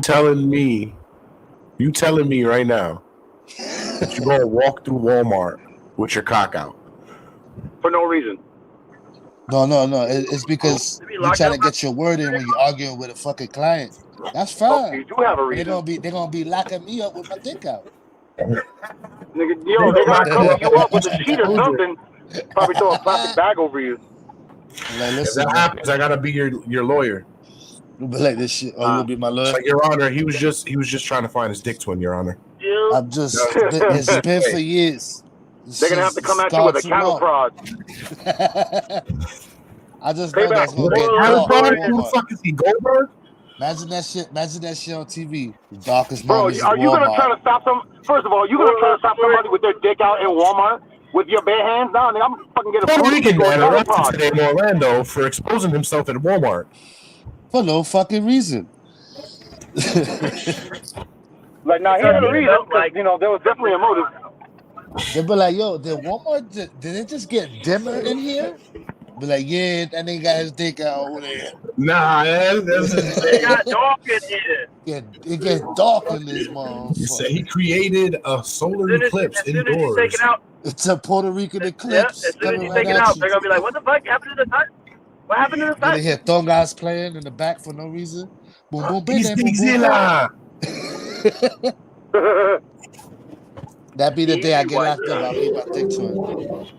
telling me right now that you're gonna walk through Walmart with your cock out for no reason? No. It's because you're trying to get your word in when you're arguing with a fucking client. That's fine. Oh, you do have a reason. They're gonna be locking me up with my dick out. Nigga, yo, they gotta cover you up with a sheet or something. Probably throw a plastic bag over you. Like, listen, if that happens, I gotta be your lawyer. You'll be like this shit. Oh, you'll be my lawyer. Like, Your Honor, he was just trying to find his dick twin, Your Honor. I'm just it's been for years. They're gonna have to come at you with a cattle prod. I just know that's gonna get cattle prod. Who the fuck is he, Goldberg? Imagine that shit on TV. The darkest Bro, moments. are you gonna try to stop them? First of all, you gonna try to stop somebody with their dick out in Walmart with your bare hands? Nah, nigga, I'm fucking get a Puerto Rican man arrested today in Orlando for exposing himself at Walmart. For no fucking reason. Like, now, here's the reason. Like, you know, there was definitely a motive. They'd be like, yo, did Walmart, did it just get dimmer in here? Be like, yeah, that nigga got his dick out over there. Nah, it got dark in here. Yeah, it gets dark in this motherfucker. He said he created a solar eclipse indoors. Take it out. It's a Puerto Rican eclipse. Yeah, as soon as you take it out, they're gonna be like, what the fuck happened to the site? What happened to the site? They hear Thongas playing in the back for no reason. Boom, boom, bang, boom, boom. That be the day I get locked up. I'll be my dick to it.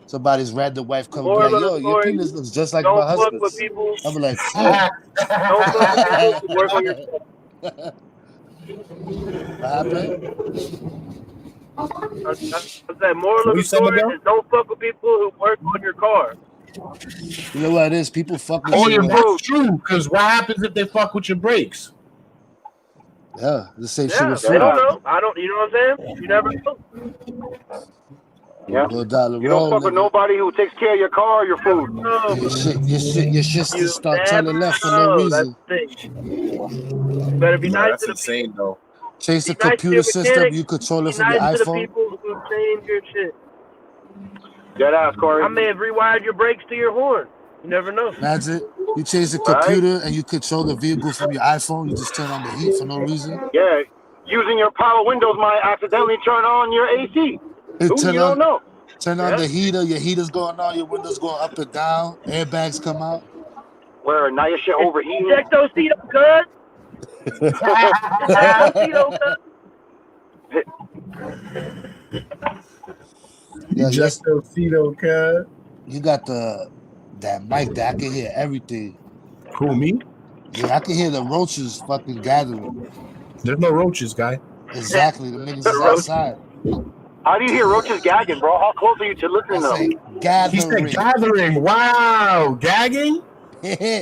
Somebody's random wife come and be like, yo, your penis looks just like my husband's. I'll be like, don't fuck with people who work on your What happened? I said, moral of the story is don't fuck with people who work on your car. You know what it is? People fuck with you. That's true, because what happens if they fuck with your brakes? Yeah, the same shit with they food. don't know. You know what I'm saying? You never know. Yeah. You don't fuck with nobody who takes care of your car or your food. Your shit start turning left for no reason. Better be nice to the insane, though. Change the computer system, you control it from your nice to the iPhone. people who change your shit. Dead ass, Corey. I may have rewired your brakes to your horn. You never know. That's it. You change the computer and you control the vehicle from your iPhone. You just turn on the heat for no reason. Yeah, using your power windows might accidentally turn on your AC. You don't know. Turn on the heater. Your heater's going on. Your windows going up and down. Airbags come out. Where now your shit overheating. Check those seat up, cuz. You got that mic that I can hear everything. Who, me? Yeah, I can hear the roaches fucking gathering. There's no roaches, guy. Exactly, the niggas is outside. How do you hear roaches gagging, bro? How close are you to listening to them? Gathering. He said gathering. Wow, gagging?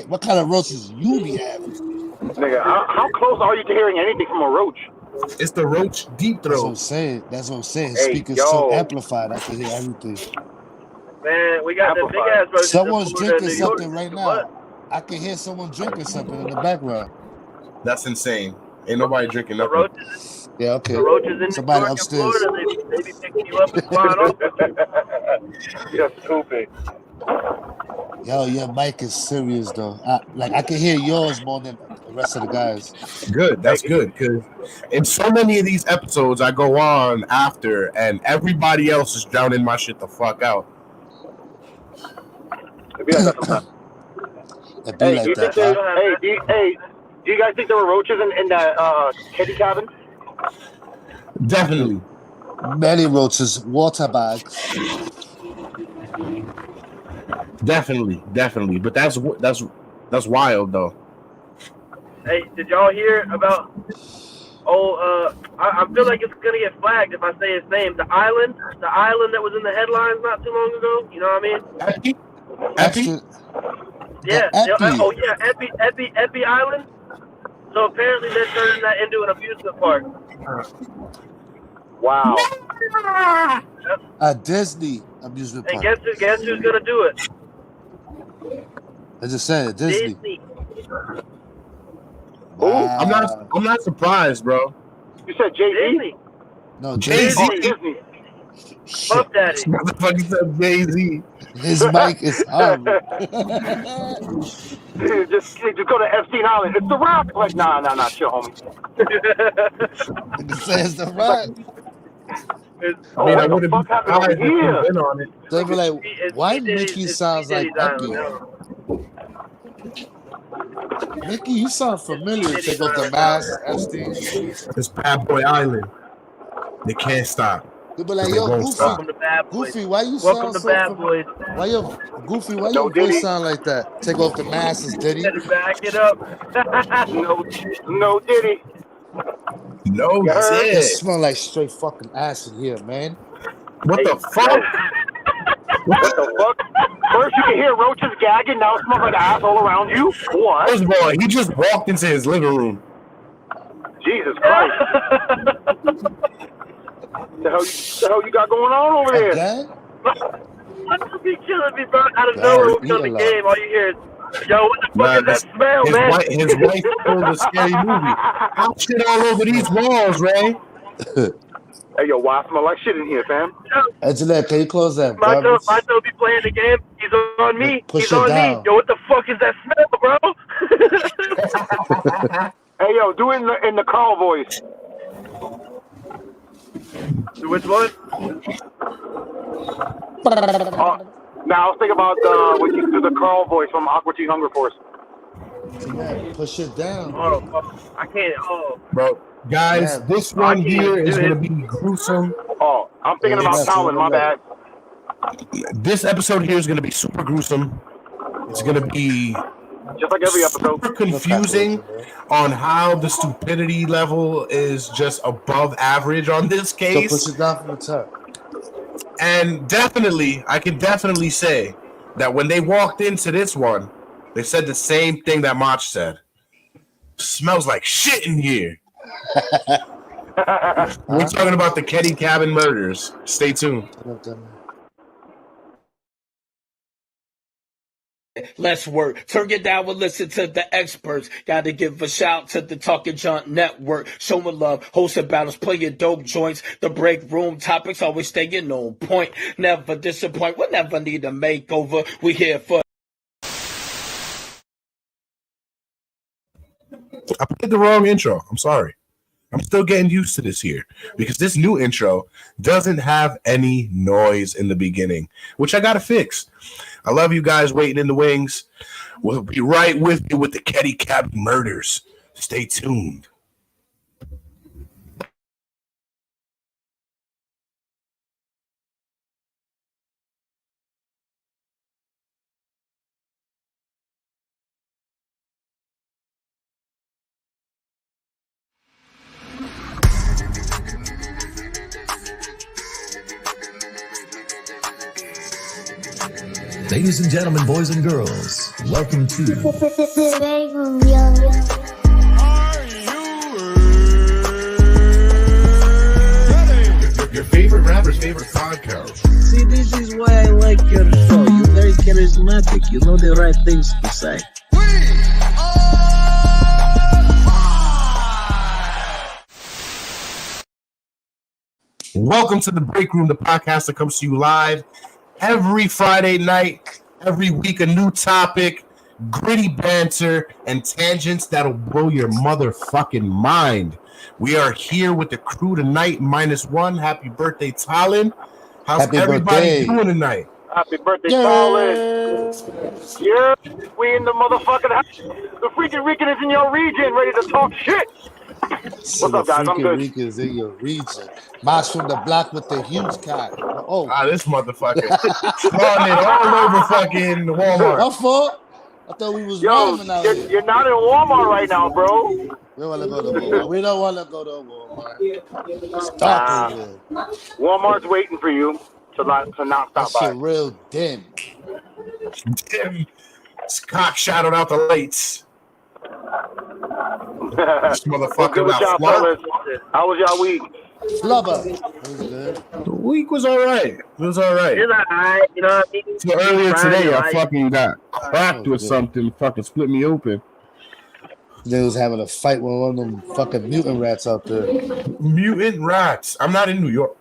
What kind of roaches you be having? Nigga, how close are you to hearing anything from a roach? It's the roach deep throat. That's what I'm saying. His Hey, speaker's so amplified, I can hear everything. Man, we got the big ass roaches. Someone's drinking something right now. I can hear someone drinking something in the background. That's insane. Ain't nobody drinking nothing. Roaches, yeah, okay. The roaches in somebody New York upstairs. And Florida, they be picking you up and flying off. You're stupid. Yo, your mic is serious though. I can hear yours more than the rest of the guys. Good, that's good. Because in so many of these episodes, I go on after, and everybody else is drowning my shit the fuck out. Do you guys think there were roaches in that Keddie cabin? Definitely. Many roaches, water bags. Definitely. But that's wild though. Hey, did y'all hear about? I feel like it's gonna get flagged if I say his name. The island that was in the headlines not too long ago. You know what I mean? Epi? Yeah. Oh yeah, Epi Island. So apparently they're turning that into an amusement park. Wow. A Disney amusement park. And guess who's gonna do it? I just said Disney. Wow. I'm not surprised, bro. You said Jay-Z? No, Jay-Z. Disney. Fuck Daddy. Motherfucker said Jay-Z. His mic is horrible. Just go to Epstein Island. It's the Rock. Like, nah, chill, homie. It says the Rock. I mean, I what would the have fuck happened over been here? on it. They be like, why P. Diddy's- Mickey it's sounds P. like Diddy's Epi? island. Mickey, you sound familiar. Take off the mask, Epstein. It's Bad Boy Island. They can't stop. They be like, They yo, won't Goofy, stop. Welcome to Bad Boys. Goofy, why you Welcome sound to so Bad Boys. Why your Goofy, why No your Diddy. voice sound like that? Take off the mask, is Diddy. Better back it up. No Diddy. No You heard? It shit. smell like straight fucking acid here, man. What the fuck? What the fuck? First you can hear roaches gagging, now it smells like ass all around you. What? First of all, he just walked into his living room. Jesus Christ. The hell you got going on over there? Again? What be killing me, bro? Out of nowhere, we on the game. All you hear is, yo, what the fuck is that smell, man? His wife told a scary movie. I'll shit all over these walls, Ray. Hey, yo, why I smell like shit in here, fam? Angela, can you close that? My Barbie? son be playing the game. He's on me. Push He's it on down. me. Yo, what the fuck is that smell, bro? Hey, yo, do it in the Carl voice. Which one? Now, I was thinking about when you do the Carl voice from Aqua Teen Hunger Force. Yeah, push it down. Oh, I can't. Oh, Bro, guys, Yeah. this one here is going to be gruesome. Oh, I'm thinking about Talon, my bad. This episode here is going to be super gruesome. It's going to be Just like every episode. super confusing on how the stupidity level is just above average on this So case. push it down from the top. And definitely, I can definitely say that when they walked into this one, they said the same thing that Mach said. Smells like shit in here. We're talking about the Keddie cabin murders. Stay tuned. Let's work. Turn it down and listen to the experts. Gotta give a shout to the Talking Junk Network. Showing love, hosting battles, playing dope joints. The break room topics always staying on point. Never disappoint. We'll never need a makeover. We here for. I played the wrong intro. I'm sorry. I'm still getting used to this here because this new intro doesn't have any noise in the beginning, which I gotta fix. I love you guys waiting in the wings. We'll be right with you with the Keddie cabin murders. Stay tuned. Ladies and gentlemen, boys and girls, welcome to BreakRoom, yo. Your favorite rapper's favorite podcast. See, this is why I like your show. You're very charismatic. You know the right things to say. Welcome to the Break Room, the podcast that comes to you live every Friday night, every week, a new topic, gritty banter, and tangents that'll blow your motherfucking mind. We are here with the crew tonight, -1. Happy birthday, Talon. How's Happy everybody birthday. doing tonight? Happy birthday, Talon. Yeah, we in the motherfucking house. The freaking Rican is in your region, ready to talk shit. What's up, guys? I'm good. Ricans in your region. Mosh from the block with the huge cock. Oh, This motherfucker starting it all over fucking Walmart. my fault. I thought we was Yo, rhyming out here. you're not in Walmart right now, bro. We don't want to go to Walmart. We don't want to go to Walmart. Stop it. Walmart's waiting for you to not That stop shit by. real dim. Damn, cock shadowed out the lights. This motherfucker Good with got y'all, flubbed. fellas. How was y'all week? Flubber. That was good. The week was all right. It was all right. it's alright. You know what I mean? So earlier today, I Right. fucking got cracked with good. something. Fucking split me open. They was having a fight with one of them fucking mutant rats out there. Mutant rats. I'm not in New York.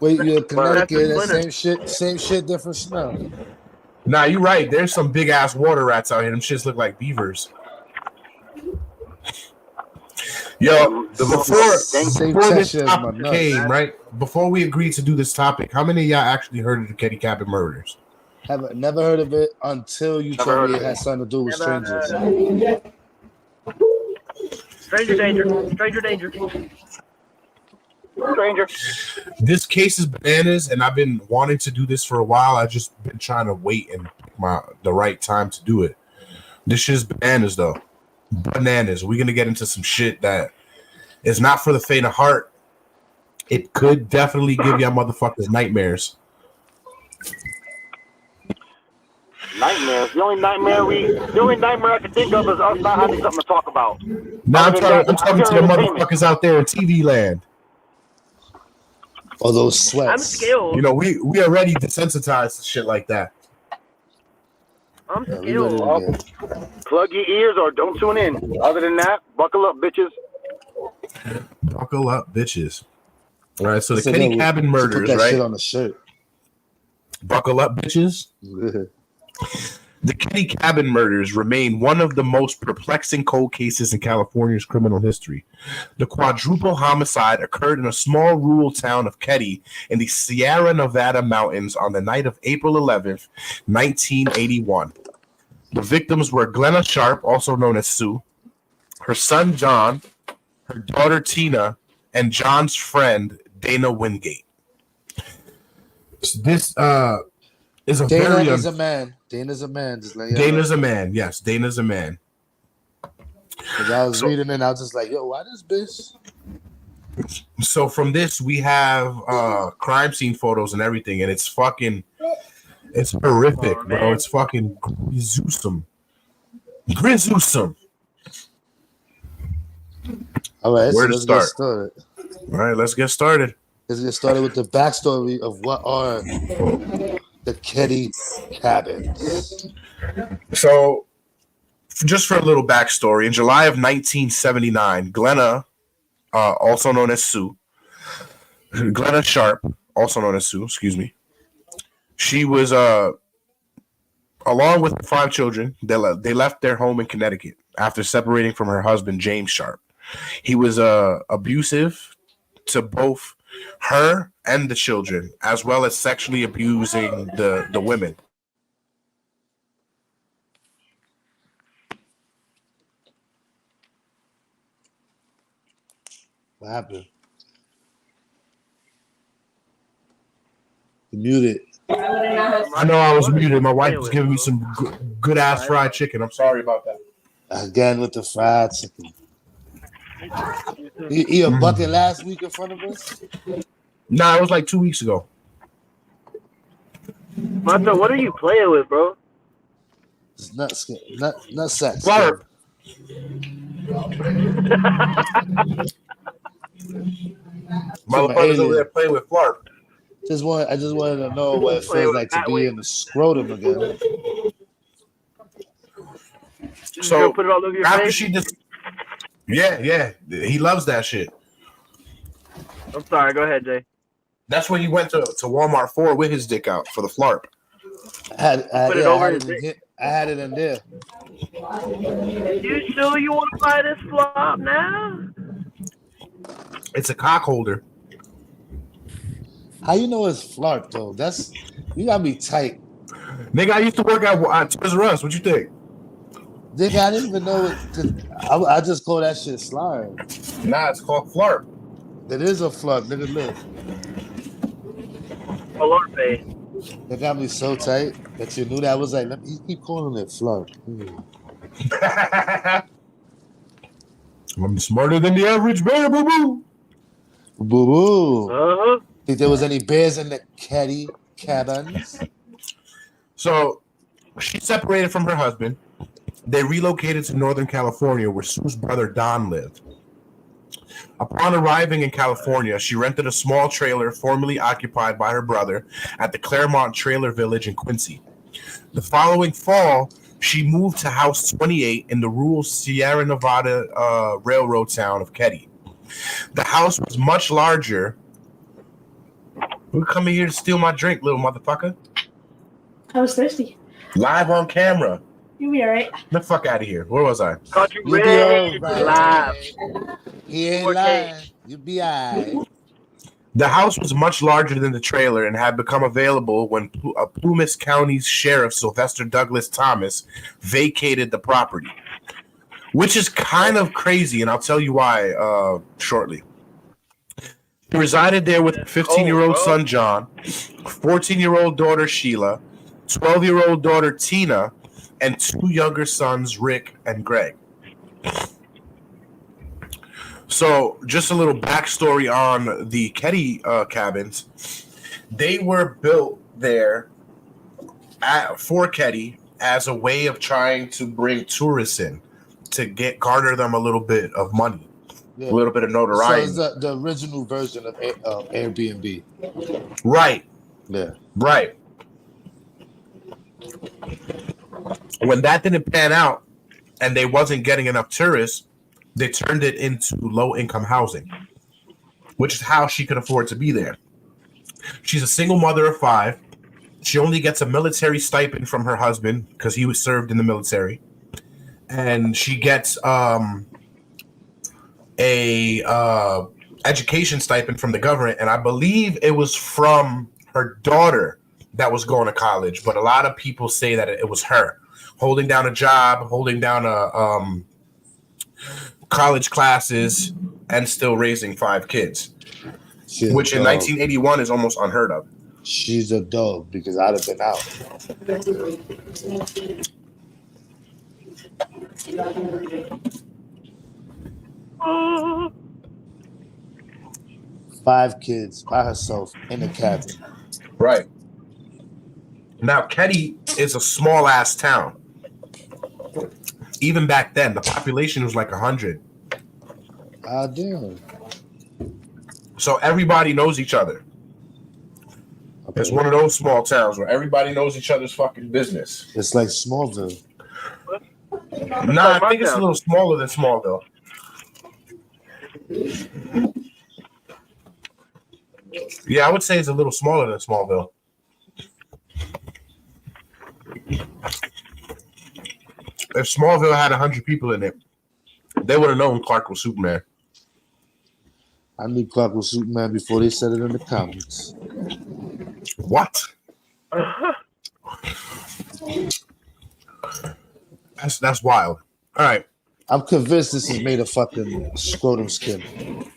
Wait, you're in Well, that's Connecticut, the that same shit, different smell. Nah, you're right. There's some big ass water rats out here. Them shits look like beavers. Yo, before this topic came, right? Before we agreed to do this topic, how many of y'all actually heard of the Keddie Cabin murders? Never heard of it until you told me it had something to do with strangers. Stranger danger. Stranger danger. Stranger. This case is bananas, and I've been wanting to do this for a while. I just been trying to wait and pick the right time to do it. This shit is bananas, though. Bananas. We're gonna get into some shit that is not for the faint of heart. It could definitely give y'all motherfuckers nightmares. Nightmares. The only nightmare I can think of is us not having something to talk about. Now I'm talking to the motherfuckers out there in TV land. Oh, those sweats. I'm skilled. You know, we are already desensitized to shit like that. I'm skilled. Plug your ears or don't tune in. Other than that, buckle up, bitches. Buckle up, bitches. All right, so the Keddie Cabin murders, put that right? Shit on the shirt. Buckle up, bitches. The Keddie Cabin murders remain one of the most perplexing cold cases in California's criminal history. The quadruple homicide occurred in a small rural town of Keddie in the Sierra Nevada mountains on the night of April 11th, 1981. The victims were Glenna Sharp, also known as Sue, her son John, her daughter Tina, and John's friend Dana Wingate. This is a Dana very is a man. Dana's a man. Just like Dana's a man. Yes, Dana's a man. Because I was reading it, and I was just like, "Yo, why this bitch?" So from this, we have crime scene photos and everything, and it's horrific, bro. It's fucking gruesome. All right, where to let's start? get started. All right, let's get started. Let's get started with the backstory of what are the Keddie cabins. So, just for a little backstory, in July of 1979, Glenna, also known as Sue, Glenna Sharp, also known as Sue, she was, along with 5 children, they left their home in Connecticut after separating from her husband, James Sharp. He was abusive to both her and the children, as well as sexually abusing the women. What happened? You muted. I know I was muted. My wife was giving me some good ass fried chicken. I'm sorry about that. Again with the fried chicken. You eat a bucket last week in front of us? Nah, it was like 2 weeks ago. Martha, what are you playing with, bro? It's not sex. Flarp. Motherfuckers over there playing with Flarp. I just wanted to know what it feels like to be in the scrotum again. So put it all over your after face? she just, yeah, he loves that shit. I'm sorry. Go ahead, Jay. That's what he went to Walmart for with his dick out for the Flarp. I had it in there. You sure you want to buy this flop now? It's a cock holder. How you know it's flarp though? You gotta be tight. Nigga, I used to work at Toys R Us. What you think? Nigga, I didn't even know it. I just call that shit slime. Nah, it's called Flarp. It is a flarp. Nigga, look. Flarp. They got me so tight that you knew that. I was like, let me keep calling it flarp. I'm smarter than the average bear, boo boo. Boo boo. Uh-huh. Think there was any bears in the Keddie cabins? So she separated from her husband. They relocated to Northern California, where Sue's brother Don lived. Upon arriving in California, she rented a small trailer formerly occupied by her brother at the Claremont Trailer Village in Quincy. The following fall, she moved to House 28 in the rural Sierra Nevada railroad town of Keddie. The house was much larger. Who coming here to steal my drink, little motherfucker? I was thirsty. Live on camera. You be alright. The fuck out of here. Where was I? Country You be Ray alright. live. He ain't 4K. lying. You be alright. The house was much larger than the trailer and had become available when Plumas County's Sheriff Sylvester Douglas Thomas vacated the property, which is kind of crazy, and I'll tell you why shortly. He resided there with a 15-year-old son, John, 14-year-old daughter, Sheila, 12-year-old daughter, Tina, and 2 younger sons, Rick and Greg. So, just a little backstory on the Keddie cabins. They were built there for Keddie as a way of trying to bring tourists in to garner them a little bit of money, a little bit of notoriety. So it's the original version of Airbnb. Right. Yeah. Right. When that didn't pan out and they wasn't getting enough tourists, they turned it into low-income housing, which is how she could afford to be there. She's a single mother of 5. She only gets a military stipend from her husband because he was served in the military. And she gets a education stipend from the government, and I believe it was from her daughter that was going to college, but a lot of people say that it was her holding down a job, holding down a college classes, and still raising 5 kids, which in 1981 is almost unheard of. She's a dog because I'd have been out. 5 kids by herself in a cabin. Right. Now, Keddie is a small-ass town. Even back then, the population was like 100. Ah, damn. So everybody knows each other. Okay. It's one of those small towns where everybody knows each other's fucking business. It's like Smallville. Nah, I think it's a little smaller than Smallville. Yeah, I would say it's a little smaller than Smallville. If Smallville had 100 people in it, they would have known Clark was Superman. I knew Clark was Superman before they said it in the comics. What? That's wild. All right. I'm convinced this is made of fucking scrotum skin.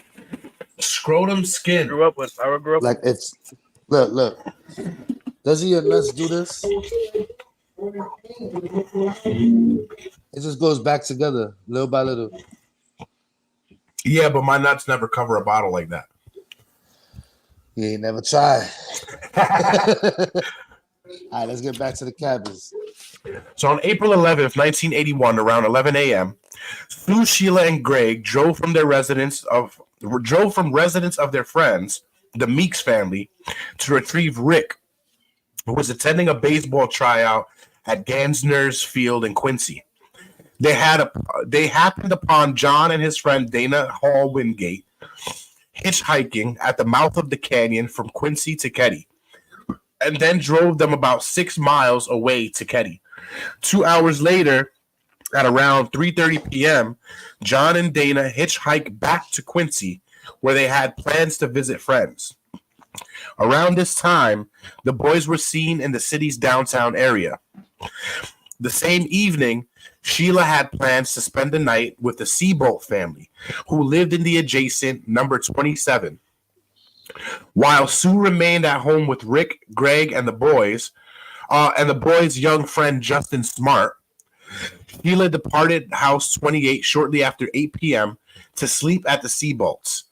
Scrotum skin. I grew up with. Like it's look. Doesn't your nuts do this? It just goes back together little by little. Yeah, but my nuts never cover a bottle like that. You ain't never tried. All right, let's get back to the cabins. So on April 11th, 1981, around 11 a.m., Sue, Sheila, and Greg drove from residence of their friends, the Meeks family, to retrieve Rick, who was attending a baseball tryout at Gansner's Field in Quincy. They happened upon John and his friend Dana Hall Wingate hitchhiking at the mouth of the canyon from Quincy to Keddie, and then drove them about 6 miles away to Keddie. 2 hours later, at around 3:30 p.m., John and Dana hitchhiked back to Quincy, where they had plans to visit friends. Around this time, the boys were seen in the city's downtown area. The same evening, Sheila had plans to spend the night with the Seabolt family, who lived in the adjacent number 27. While Sue remained at home with Rick, Greg, and the boys' young friend Justin Smart, Sheila departed House 28 shortly after 8 p.m. to sleep at the Seabolts.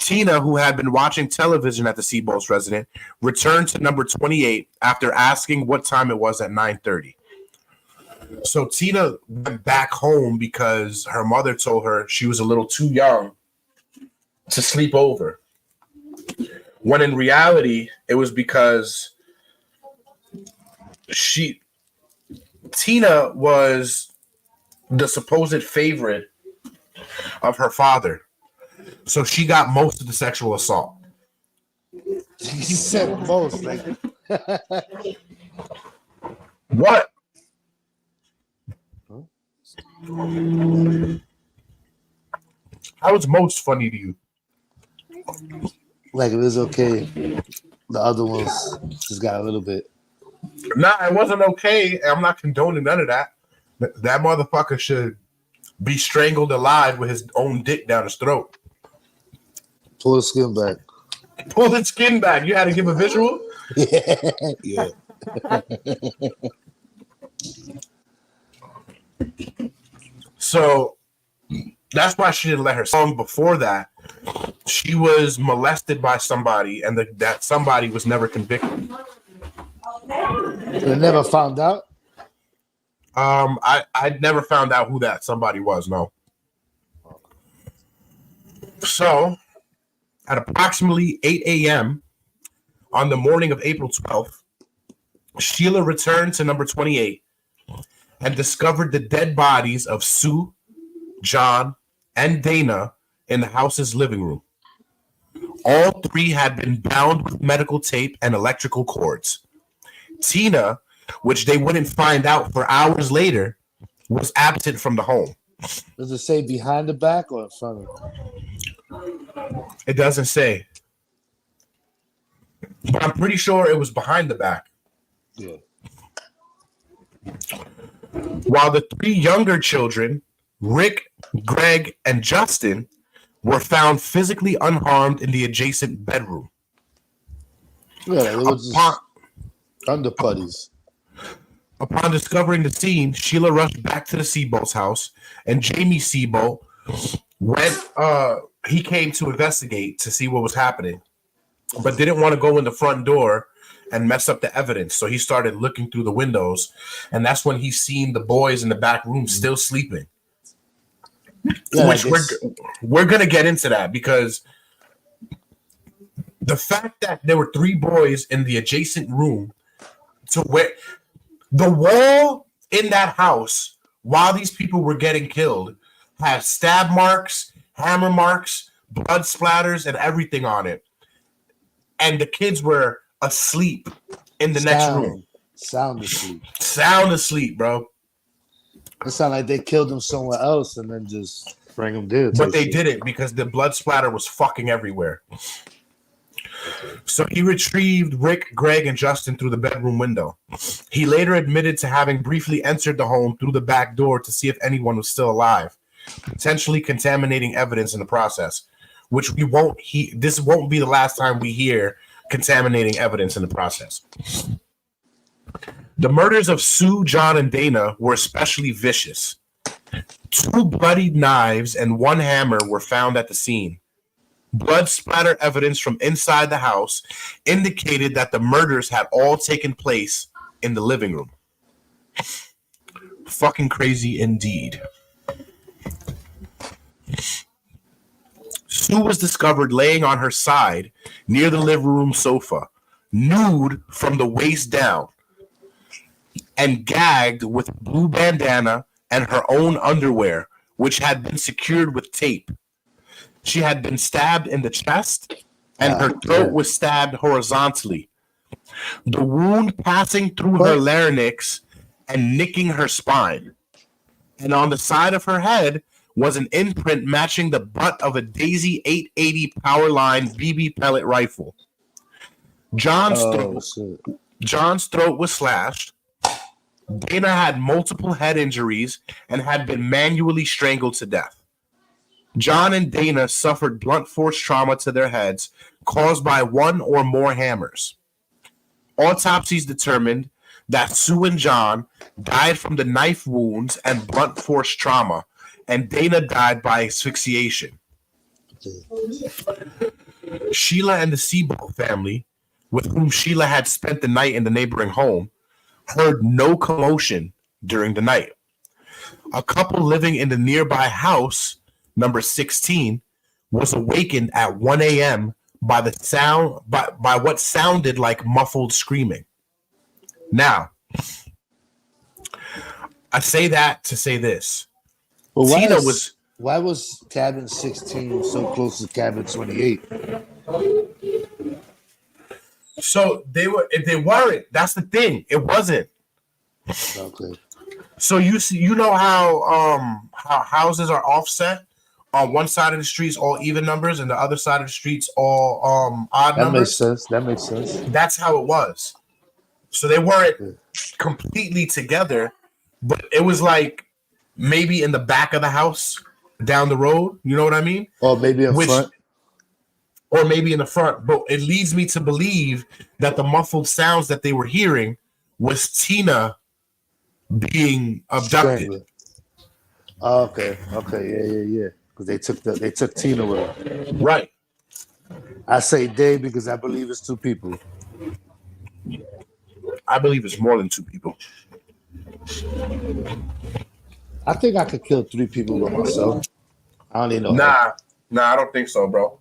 Tina, who had been watching television at the Seabolts residence, returned to number 28 after asking what time it was at 9:30. So Tina went back home because her mother told her she was a little too young to sleep over. When in reality, it was because Tina was the supposed favorite of her father. So she got most of the sexual assault. He said most, like What? How was most funny to you? Like it was okay. The other ones just got a little bit. Nah, it wasn't okay. I'm not condoning none of that. That motherfucker should be strangled alive with his own dick down his throat. Pull the skin back. Pull the skin back. You had to give a visual? Yeah. So that's why she didn't let her song before that. She was molested by somebody, and that somebody was never convicted. They never found out? I never found out who that somebody was, no. So, at approximately 8 a.m. on the morning of April 12th, Sheila returned to number 28 and discovered the dead bodies of Sue, John, and Dana in the house's living room. All three had been bound with medical tape and electrical cords. Tina, which they wouldn't find out for hours later, was absent from the home. Does it say behind the back or in front of it? It doesn't say. But I'm pretty sure it was behind the back. Yeah. While the three younger children, Rick, Greg, and Justin, were found physically unharmed in the adjacent bedroom. Yeah, it was just underputties. Upon discovering the scene, Sheila rushed back to the Seabolt's house, and Jamie Seabolt went. He came to investigate to see what was happening, but didn't want to go in the front door and mess up the evidence. So he started looking through the windows, and that's when he seen the boys in the back room still sleeping. Yeah, which we're gonna get into that, because the fact that there were three boys in the adjacent room to where the wall in that house while these people were getting killed had stab marks, hammer marks, blood splatters, and everything on it. And the kids were asleep in the next room. Sound asleep. Sound asleep, bro. It sounded like they killed them somewhere else and then just bring them there. But they didn't, because the blood splatter was fucking everywhere. So he retrieved Rick, Greg, and Justin through the bedroom window. He later admitted to having briefly entered the home through the back door to see if anyone was still alive, potentially contaminating evidence in the process, which we won't. This won't be the last time we hear contaminating evidence in the process. The murders of Sue, John, and Dana were especially vicious. 2 bloodied knives and 1 hammer were found at the scene. Blood splatter evidence from inside the house indicated that the murders had all taken place in the living room. Fucking crazy indeed. Sue was discovered laying on her side near the living room sofa, nude from the waist down, and gagged with a blue bandana and her own underwear, which had been secured with tape. She had been stabbed in the chest, and her throat was stabbed horizontally. The wound passing through her larynx and nicking her spine. And on the side of her head was an imprint matching the butt of a Daisy 880 Powerline BB pellet rifle. John's throat was slashed. Dana had multiple head injuries and had been manually strangled to death. John and Dana suffered blunt force trauma to their heads caused by 1 or more hammers. Autopsies determined that Sue and John died from the knife wounds and blunt force trauma, and Dana died by asphyxiation. Sheila and the Seabolt family, with whom Sheila had spent the night in the neighboring home, heard no commotion during the night. A couple living in the nearby house, number 16, was awakened at 1 a.m. by the sound by what sounded like muffled screaming. Now, I say that to say this. But why was cabin 16 so close to cabin 28? So if they weren't, that's the thing. It wasn't. Okay. So you know how houses are offset? On one side of the streets, all even numbers, and the other side of the streets, all odd numbers. That makes sense. That's how it was. So they weren't Yeah. completely together, but it was like maybe in the back of the house, down the road. You know what I mean? Or maybe in front. Or maybe in the front. But it leads me to believe that the muffled sounds that they were hearing was Tina being abducted. Strangler. Oh, okay. Yeah. Because they took Tina with her. Right. I say they because I believe it's two people. I believe it's more than two people. I think I could kill 3 people by myself. I don't even know. Nah, I don't think so, bro.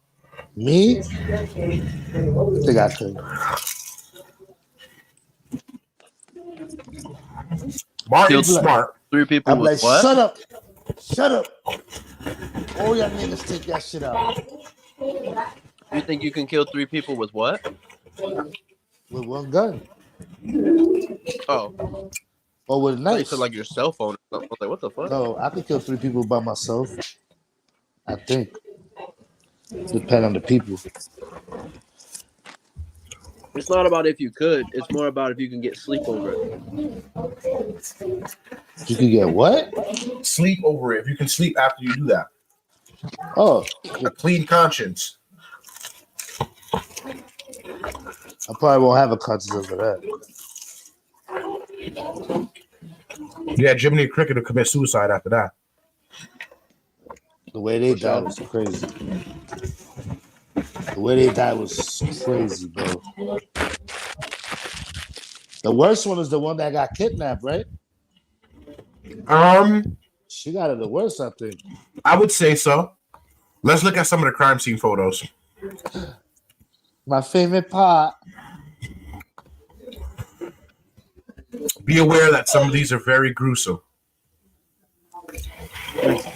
Me? I think I could. Martin's smart. 3 people I'm with like, what? Shut up. All y'all niggas take that shit out. You think you can kill 3 people with what? With one gun. Oh. Or with a knife. So like your cell phone or something. I was like, what the fuck? No, I could kill 3 people by myself. I think. Depend on the people. It's not about if you could. It's more about if you can get sleep over it. You can get what? Sleep over it. If you can sleep after you do that. Oh. A clean conscience. I probably won't have a conscience over that. Yeah, Jiminy Cricket will commit suicide after that. The way they died was crazy. The way they died was crazy, bro. The worst one is the one that got kidnapped, right? She got it the worst, I think. I would say so. Let's look at some of the crime scene photos. My favorite part. Be aware that some of these are very gruesome.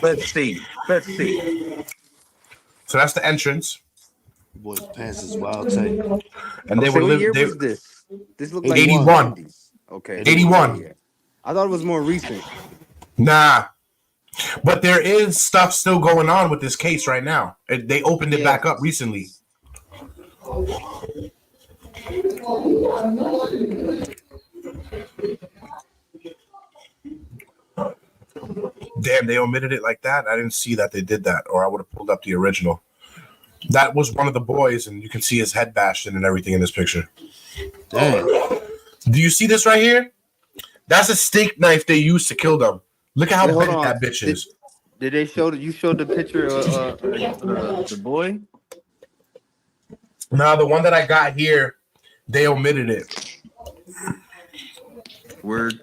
Let's see. So that's the entrance. Boy's pants is wild tight. And they were what year living. was this? This looked like 81. Okay. 81. I thought it was more recent. Nah. But there is stuff still going on with this case right now. They opened it back up recently. Damn, they omitted it like that? I didn't see that they did that, or I would have pulled up the original. That was one of the boys, and you can see his head bashed in and everything in this picture. Damn. Do you see this right here? That's a steak knife they used to kill them. Look at how big that bitch is. Did they show you showed the picture of the boy? No, the one that I got here, they omitted it. Word.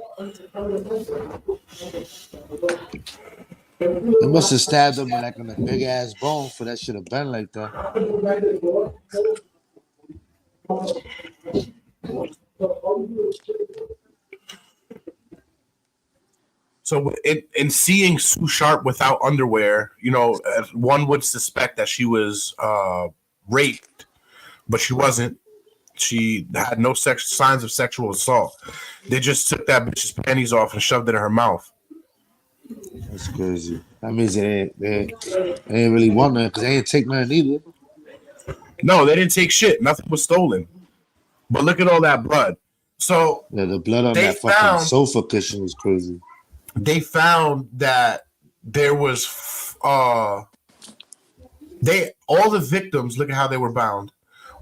They must have stabbed him like in a big ass bone for that shit have been like that. So in seeing Sue Sharp without underwear, you know, one would suspect that she was raped, but she wasn't. She had no signs of sexual assault. They just took that bitch's panties off and shoved it in her mouth. That's crazy. That means they ain't really want nothing because they ain't take nothing either. No, they didn't take shit. Nothing was stolen. But look at all that blood. So yeah, the blood on that fucking sofa cushion was crazy. They found that there was all the victims, look at how they were bound.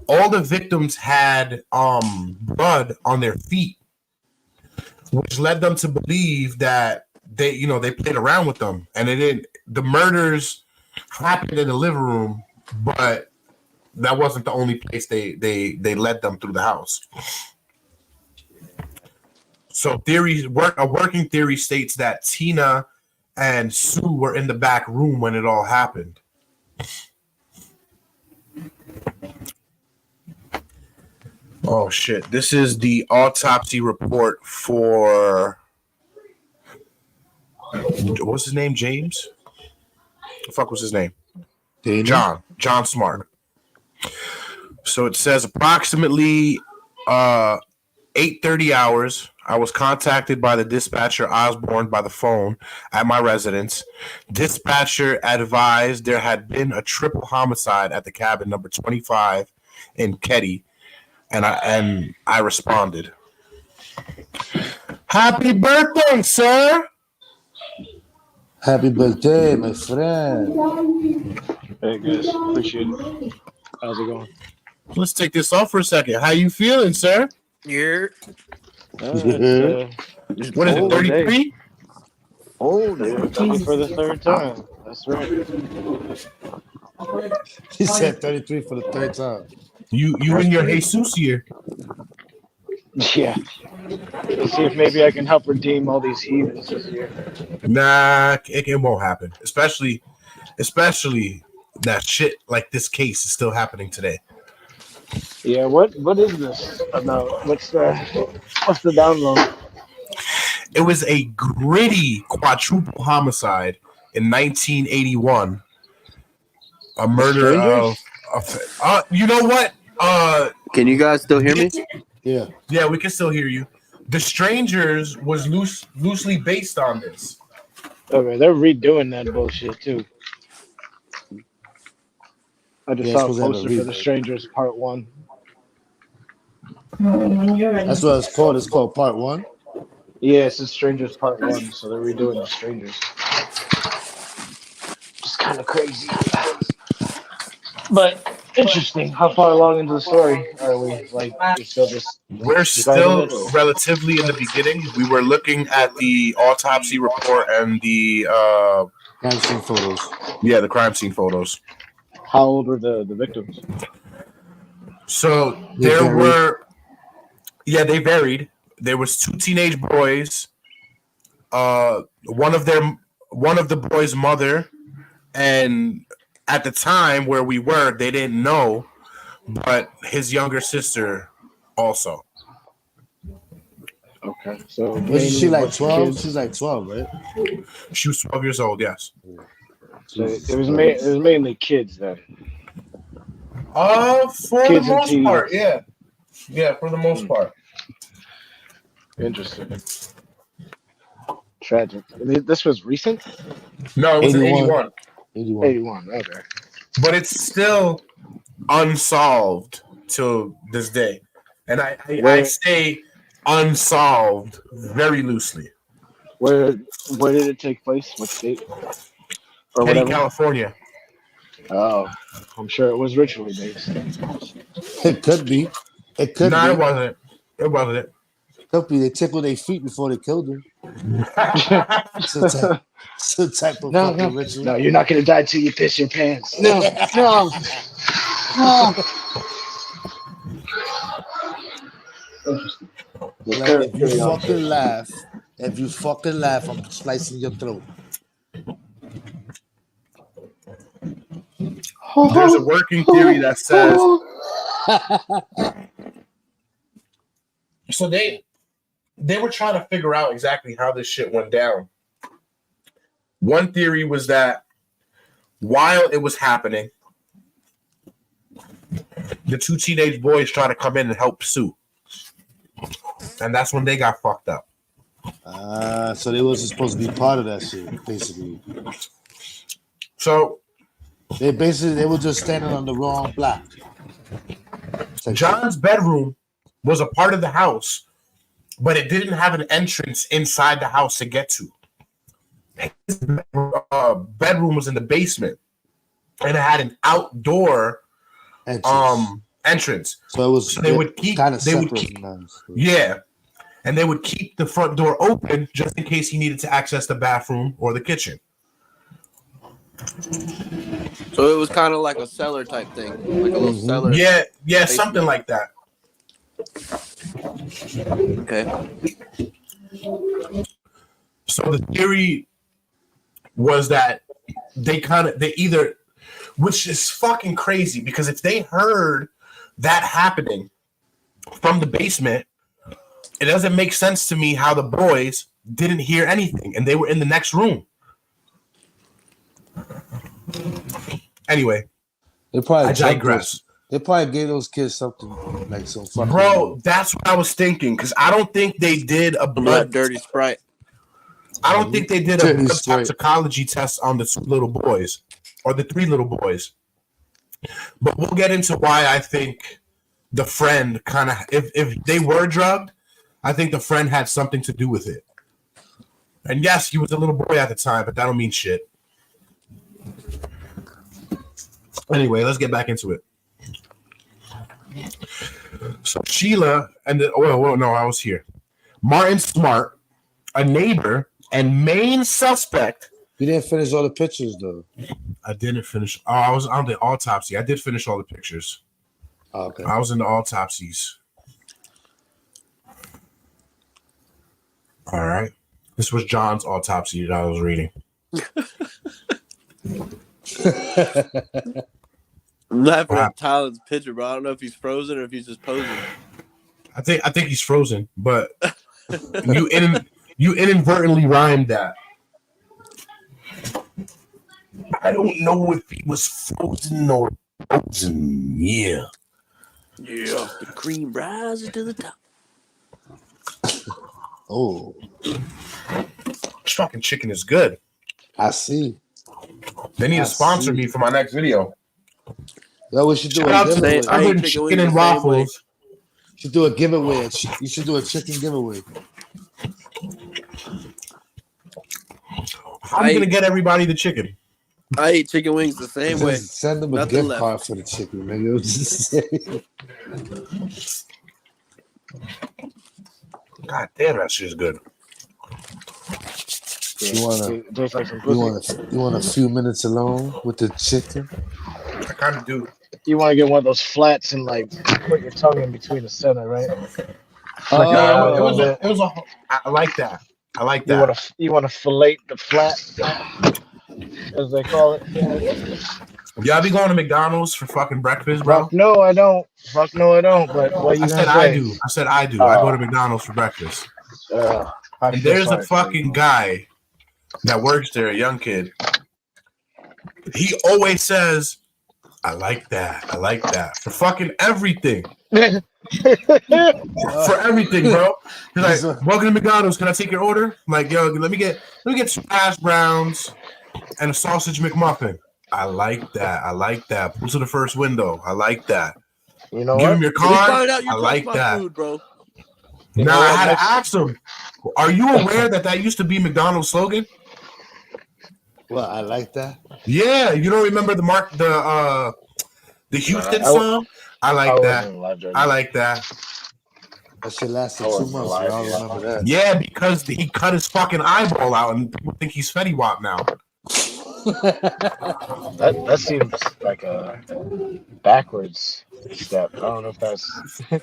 All the victims had blood on their feet, which led them to believe that they played around with them, and it didn't. The murders happened in the living room, but that wasn't the only place they led them through the house. So a working theory states that Tina and Sue were in the back room when it all happened. Oh shit! This is the autopsy report for what's his name? James? The fuck was his name? Dana? John Smart. So it says approximately 8:30 hours. I was contacted by the dispatcher Osborne by the phone at my residence. Dispatcher advised there had been a triple homicide at the cabin number 25 in Keddie, and I responded. Happy birthday, sir! Happy birthday, my friend. Hey guys, appreciate it. How's it going? Let's take this off for a second. How you feeling, sir? Yeah. What is it, 33? Oh, dude, for the third time. That's right. He said 33 for the third time. You and your Jesus here. Yeah. Let's see if maybe I can help redeem all these heathens this year. Nah, it won't happen. Especially that shit like this case is still happening today. Yeah, what is this about? What's the download? It was a gritty quadruple homicide in 1981. A murder of you know what? Can you guys still hear me? Yeah. Yeah, we can still hear you. The Strangers was loosely based on this. Okay, they're redoing that bullshit too. I just saw a poster for The Strangers Part 1. That's what it's called. It's called Part 1? Yeah, it's The Strangers Part 1, so they're redoing The Strangers. Just kind of crazy. But interesting. How far along into the story are we? Like, we're still relatively in the beginning. We were looking at the autopsy report and the crime scene photos. Yeah, the crime scene photos. How old were the victims? So they varied. There was 2 teenage boys. One of the boys' mother, and at the time where we were, they didn't know, but his younger sister also. Okay, so was she like 12? She's like 12, right? She was 12 years old. Yes. So it was mainly kids then. For kids the most part, yeah, for the most part. Interesting. Tragic. This was recent? No, it was 81. 81, okay. But it's still unsolved to this day. And I say unsolved very loosely. Where did it take place? What state? Or Keddie, whatever? California. Oh, I'm sure it was ritually based. It could be. It could be. No, it wasn't. It wasn't. Could be. They tickled their feet before they killed them. Some type of fucking ritual. No, you're not going to die till you piss your pants. No. Like, if you fucking laugh, I'm slicing your throat. There's a working theory that says so they were trying to figure out exactly how this shit went down. One theory was that while it was happening, the 2 teenage boys tried to come in and help Sue. And that's when they got fucked up. So they wasn't supposed to be part of that shit, basically. So they were just standing on the wrong block. John's bedroom was a part of the house, but it didn't have an entrance inside the house to get to. His bedroom was in the basement, and it had an outdoor entrance. So it was. So they would keep and they would keep the front door open just in case he needed to access the bathroom or the kitchen. So it was kind of like a cellar type thing, like a little cellar. Yeah, something like that. Okay. So the theory was that they either, which is fucking crazy because if they heard that happening from the basement, it doesn't make sense to me how the boys didn't hear anything and they were in the next room. Anyway, they probably I digress. They probably gave those kids something like some fucking. Bro, that's what I was thinking because I don't think they did a blood dirty Sprite. I don't think they did a blood toxicology test on the 2 little boys or the 3 little boys. But we'll get into why I think the friend kind of, if they were drugged, I think the friend had something to do with it. And yes, he was a little boy at the time, but that don't mean shit. Anyway, let's get back into it. So Sheila and I was here. Martin Smart, a neighbor and main suspect. You didn't finish all the pictures though. I didn't finish. Oh, I was on the autopsy. I did finish all the pictures. Oh, okay. I was in the autopsies. All right. This was John's autopsy that I was reading. I'm laughing at Tyler's picture, bro. I don't know if he's frozen or if he's just posing. I think he's frozen, but you inadvertently rhymed that. I don't know if he was frozen or frozen. Yeah. Yeah. The cream rises to the top. Oh. This fucking chicken is good. I see. They need to sponsor me for my next video. Yo, we should do chicken and waffles. Should do a giveaway. You should do a chicken giveaway. How are you gonna get everybody the chicken? I eat chicken wings the same way. Send them a gift card for the chicken, nigga. God damn, that shit's good. You want a few minutes alone with the chicken? I kind of do. You want to get one of those flats and like put your tongue in between the center, right? I like that. I like that. You want to fillet the flat, as they call it. Y'all be going to McDonald's for fucking breakfast, bro? Fuck no, I don't. But what you said I do. I said I do. I go to McDonald's for breakfast. And there's a fucking guy that works there, a young kid. He always says, I like that. I like that. For fucking everything. For everything, bro. He's like, welcome to McDonald's. Can I take your order? I'm like, yo, let me get 2 hash browns and a sausage McMuffin. I like that. I like that. Pull to the first window. I like that. You know Give what? him your card. I like that. Food, bro. Now I had to ask him, are you aware that used to be McDonald's slogan? Well, I like that. Yeah, you don't remember the Houston song? I like that. I like that. That shit lasted 2 months. I don't remember that. Yeah, because he cut his fucking eyeball out and people think he's Fetty Wap now. That seems like a backwards step. I don't know if that's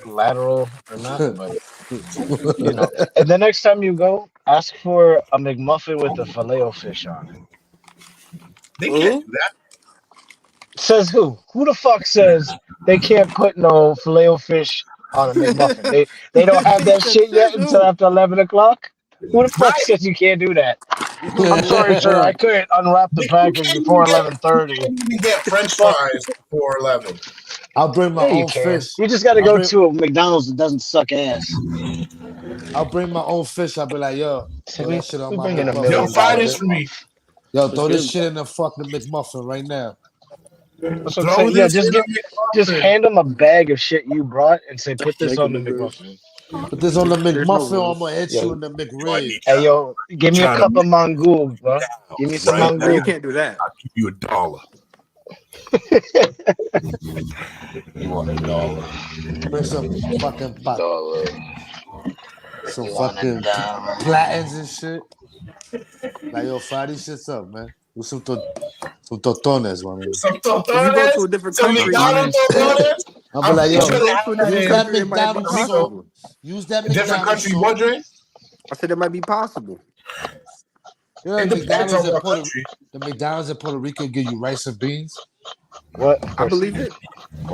lateral or not, but you know. And the next time you go, ask for a McMuffin with the Filet-O-Fish on it. They can't do that. Says who? Who the fuck says they can't put no Filet-O-Fish on a McMuffin? They don't have that shit yet until after 11 o'clock? Who the fuck says you can't do that? I'm sorry, sir. I couldn't unwrap the package before 11:30. You get French fries before 11. I'll bring my own fish. You just got to go to a McDonald's that doesn't suck ass. I'll bring my own fish. I'll be like, yo, throw that shit on my McMuffin. Yo, fry this for me. Yo, throw this shit in the fucking McMuffin right now. Just hand them a bag of shit you brought and say, put this on the McMuffin. Put this on the McMuffin, or I'm gonna hit you in the McRib. Hey, yo, give me a cup of mango, bro. Give me some mango. No, you can't do that. I'll give you $1. You want $1? Bring some fucking pot. Some fucking platins and shit. Like, yo, fry these shits up, man. With some totones, man. Some totones? If you go to a different country, I'm be like, yo, use that McDonald's sauce. Use that McDonald's different country, what, Dre? I said it might be possible. You know, the McDonald's in Puerto Rico give you rice and beans. What? I believe it.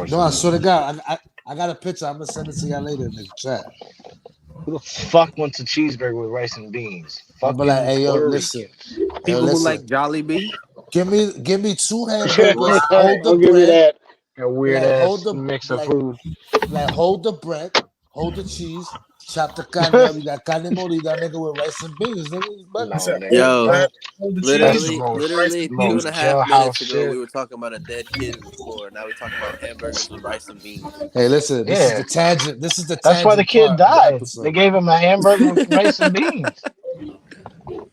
No, I swear to God, I got a picture. I'm gonna send it to y'all later in the chat. Who the fuck wants a cheeseburger with rice and beans? I'm like, hey, yo, listen. People who like Jollibee. Give me 2 hamburgers. Don't give me that. A weird Like, ass mix of food. Like, hold the bread, hold the cheese, chop the carne up. You got carne molida, nigga, with rice and beans, nigga. But No, nigga. Yo, That's the literally most 2.5 minutes jailhouse ago, shit. we were talking about a dead kid in the floor. Now we're talking about hamburgers with rice and beans. Hey, listen, this is the tangent. This is the tangent. That's why the kid died. They gave him a hamburger with rice and beans.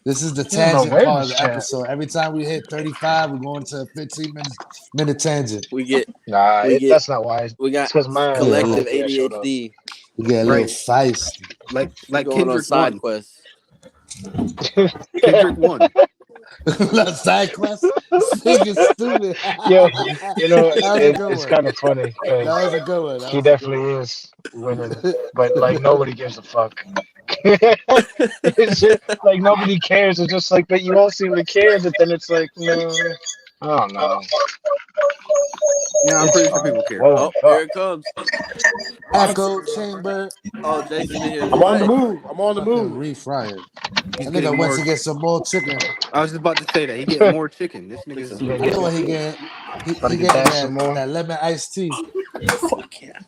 This is the I don't know tangent where part of this the chat. episode. Every time we hit 35, we're going to a 15-minute tangent. We get that's not wise. We got It's 'cause mine collective yeah, showed up. ADHD. We get a little feisty. Like going on Kendrick side one. quests. Kendrick one. Side quest? Nigga stupid. Yo, you know, it's one. kind of funny. That was a good one. He definitely is winning, but like nobody gives a fuck. It's just like nobody cares. It's just like, but you all seem to care. But then it's like, no, I don't know. Yeah, I'm pretty sure people care. Whoa, Oh, here it comes. Echo chamber. Oh, Jason in here. I'm on the move. I'm on the move. Refrying. He's That getting nigga went more. to get some more chicken. I was just about to say that he getting more chicken. This nigga's. I know what he get. He Gotta get get some more. that lemon iced tea. Fuck yeah.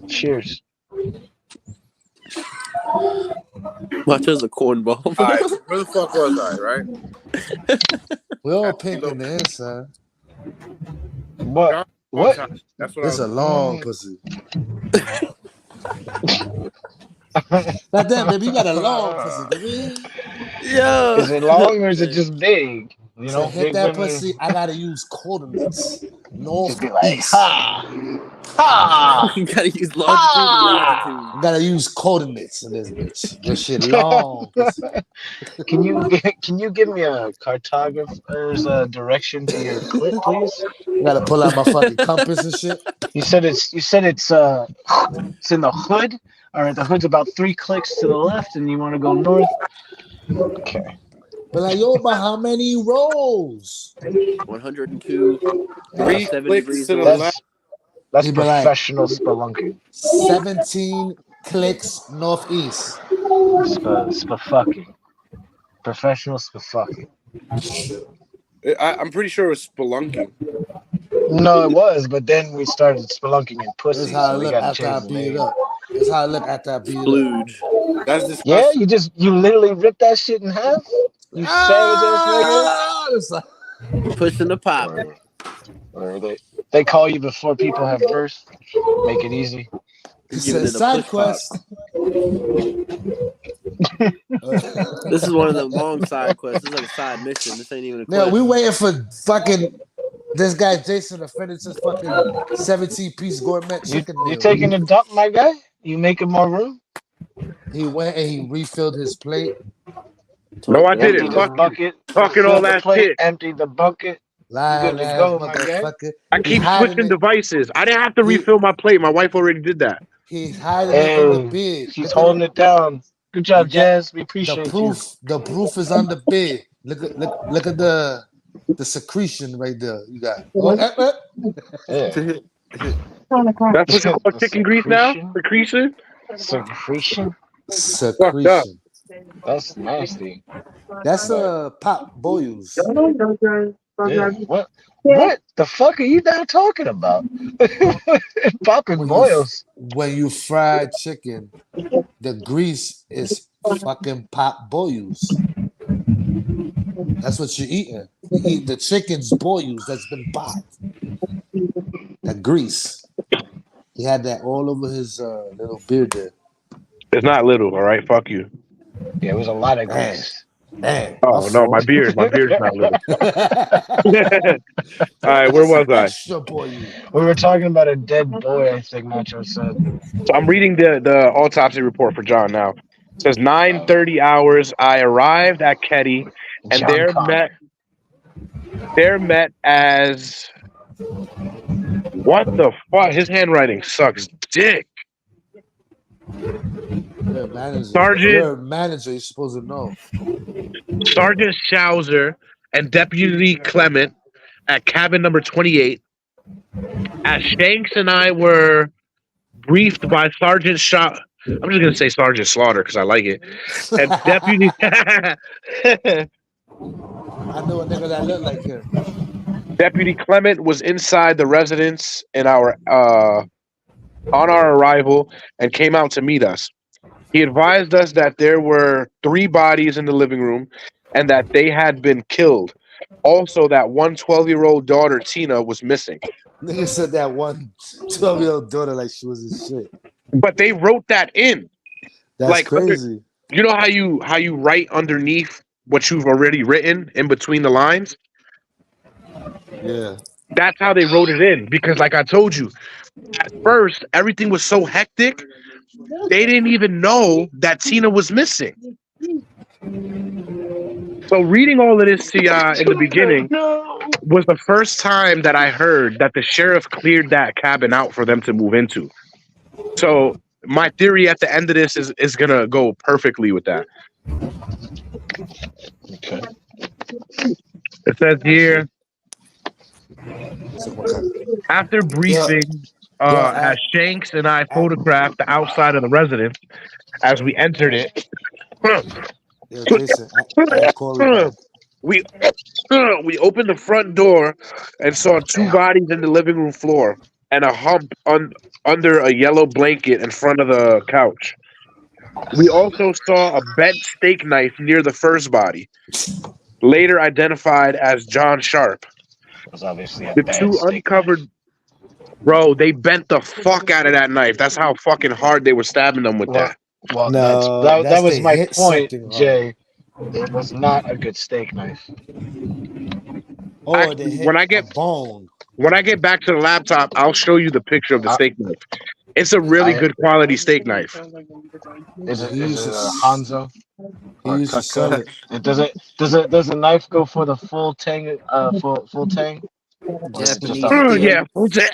Cheers. Watch as a cornball. All right, where the fuck was I, right? We all pink in the inside. What? What? That's what It's I a was long pussy. Not that, baby. You got a long pussy, baby. Yeah. Is it long or is it just big? You To know, hit big that women pussy, I gotta use coordinates. North, just be like, east. ha, ha. You gotta use longitude and latitude. You gotta use coordinates in this bitch. This shit long. Pussy. Can you give me a cartographer's direction to your clip, please? You gotta pull out my fucking compass and shit. You said it's it's in the hood. All right, the hood's about 3 clicks to the left, and you want to go north. Okay. But like, yo, but how many rolls? 102. 3 7 clicks degrees to the north. left. That's He'd be like, professional spelunking. 17 clicks northeast. Spafucking. Professional spafucking. I'm pretty sure it was spelunking. No, it was, but then we started spelunking in pussy. That's how I So we look gotta after I change the beat it name. up. That's how I look after I beat it up. Splooge. That's Yeah, disgusting. you literally ripped that shit in half. You savage ass It's like, Pushing the pop. nigga. Whatever. They call you before people have birth. Make it easy. he Giving said it a side push quest. This is one of the long side quests. This is like a side mission. This ain't even a quest. Now we waiting for fucking this guy Jason to finish his fucking 17-piece gourmet chicken You meal. taking a dump, my guy? You making more room? He went and he refilled his plate. No, I Empty didn't. the Fuck bucket. talking fill all the that plate, shit. Empty the bucket. Lying Good to ass go, my guy. motherfucker. I He keep hiding switching it. devices. I didn't have to He- refill my plate. My wife already did that. He's hiding it in the Hey, bed. she's Look at holding it down. Good job, You got Jazz. We the appreciate you. proof. The proof is on the bed. Look at the secretion right there. You got. Oh, Yeah. That's what you call chicken grease now? Secretion? Secretion? secretion. That's nasty. That's pop boils. Yeah. What the fuck are you now talking about? Popping boils. When you fry chicken, the grease is fucking pop boils. That's what you're eating. You eat the chicken's boils that's been popped. That grease. He had that all over his little beard there. It's not little, all right? Fuck you. Yeah, it was a lot of grease. Man. Oh, no, my beard. My beard's not little. All right, where was I? Extra boil. We were talking about a dead boy, I think Nacho said. So I'm reading the autopsy report for John now. It says 9:30 hours. I arrived at Keddie, and John they're Connor. met as what the fuck? His handwriting sucks dick. You're a manager. Sergeant- You're a manager. You're supposed to know. Sergeant Schauser and Deputy Clement at cabin number 28. As Shanks and I were briefed by Sergeant I'm just gonna say Sergeant Slaughter because I like it. And Deputy I know a nigga that look like him. Deputy Clement was inside the residence in our on our arrival and came out to meet us. He advised us that there were 3 bodies in the living room and that they had been killed. Also, that one 12-year-old daughter, Tina, was missing. Nigga said that one 12-year-old daughter like she was his shit. But they wrote that in. That's like crazy. You know how you write underneath what you've already written in between the lines? Yeah. That's how they wrote it in. Because like I told you, at first, everything was so hectic, they didn't even know that Tina was missing. So reading all of this to y'all in the beginning was the first time that I heard that the sheriff cleared that cabin out for them to move into. So my theory at the end of this is going to go perfectly with that. Okay. It says here, after briefing, as Shanks and I photographed the outside of the residence as we entered it, Yo, Jason, add Corey back. we opened the front door and saw 2 bodies in the living room floor and a hump under a yellow blanket in front of the couch. We also saw a bent steak knife near the first body, later identified as John Sharp. Was obviously a The bad 2 uncovered. Bro, they bent the fuck out of that knife. That's how fucking hard they were stabbing them with that. Well, No, that was my hit point, something Jay. It was not a good steak knife. Or they hit a bone. When I get back to the laptop, I'll show you the picture of the steak knife. It's a really good quality steak knife. Is it a Hanzo? He used to sell it. And does the knife go for the full tang? Full tang? Yeah, full tang.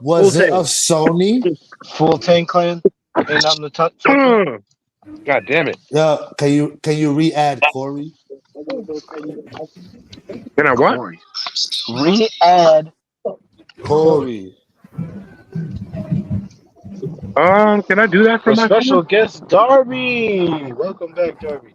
Was it a Sony? Full Tang Clan? Ain't nothing to touch. God damn it! Yeah, can you re-add Corey? Can I what? Re-add Corey. Can I do that for my special guest Darby? Welcome back, Darby.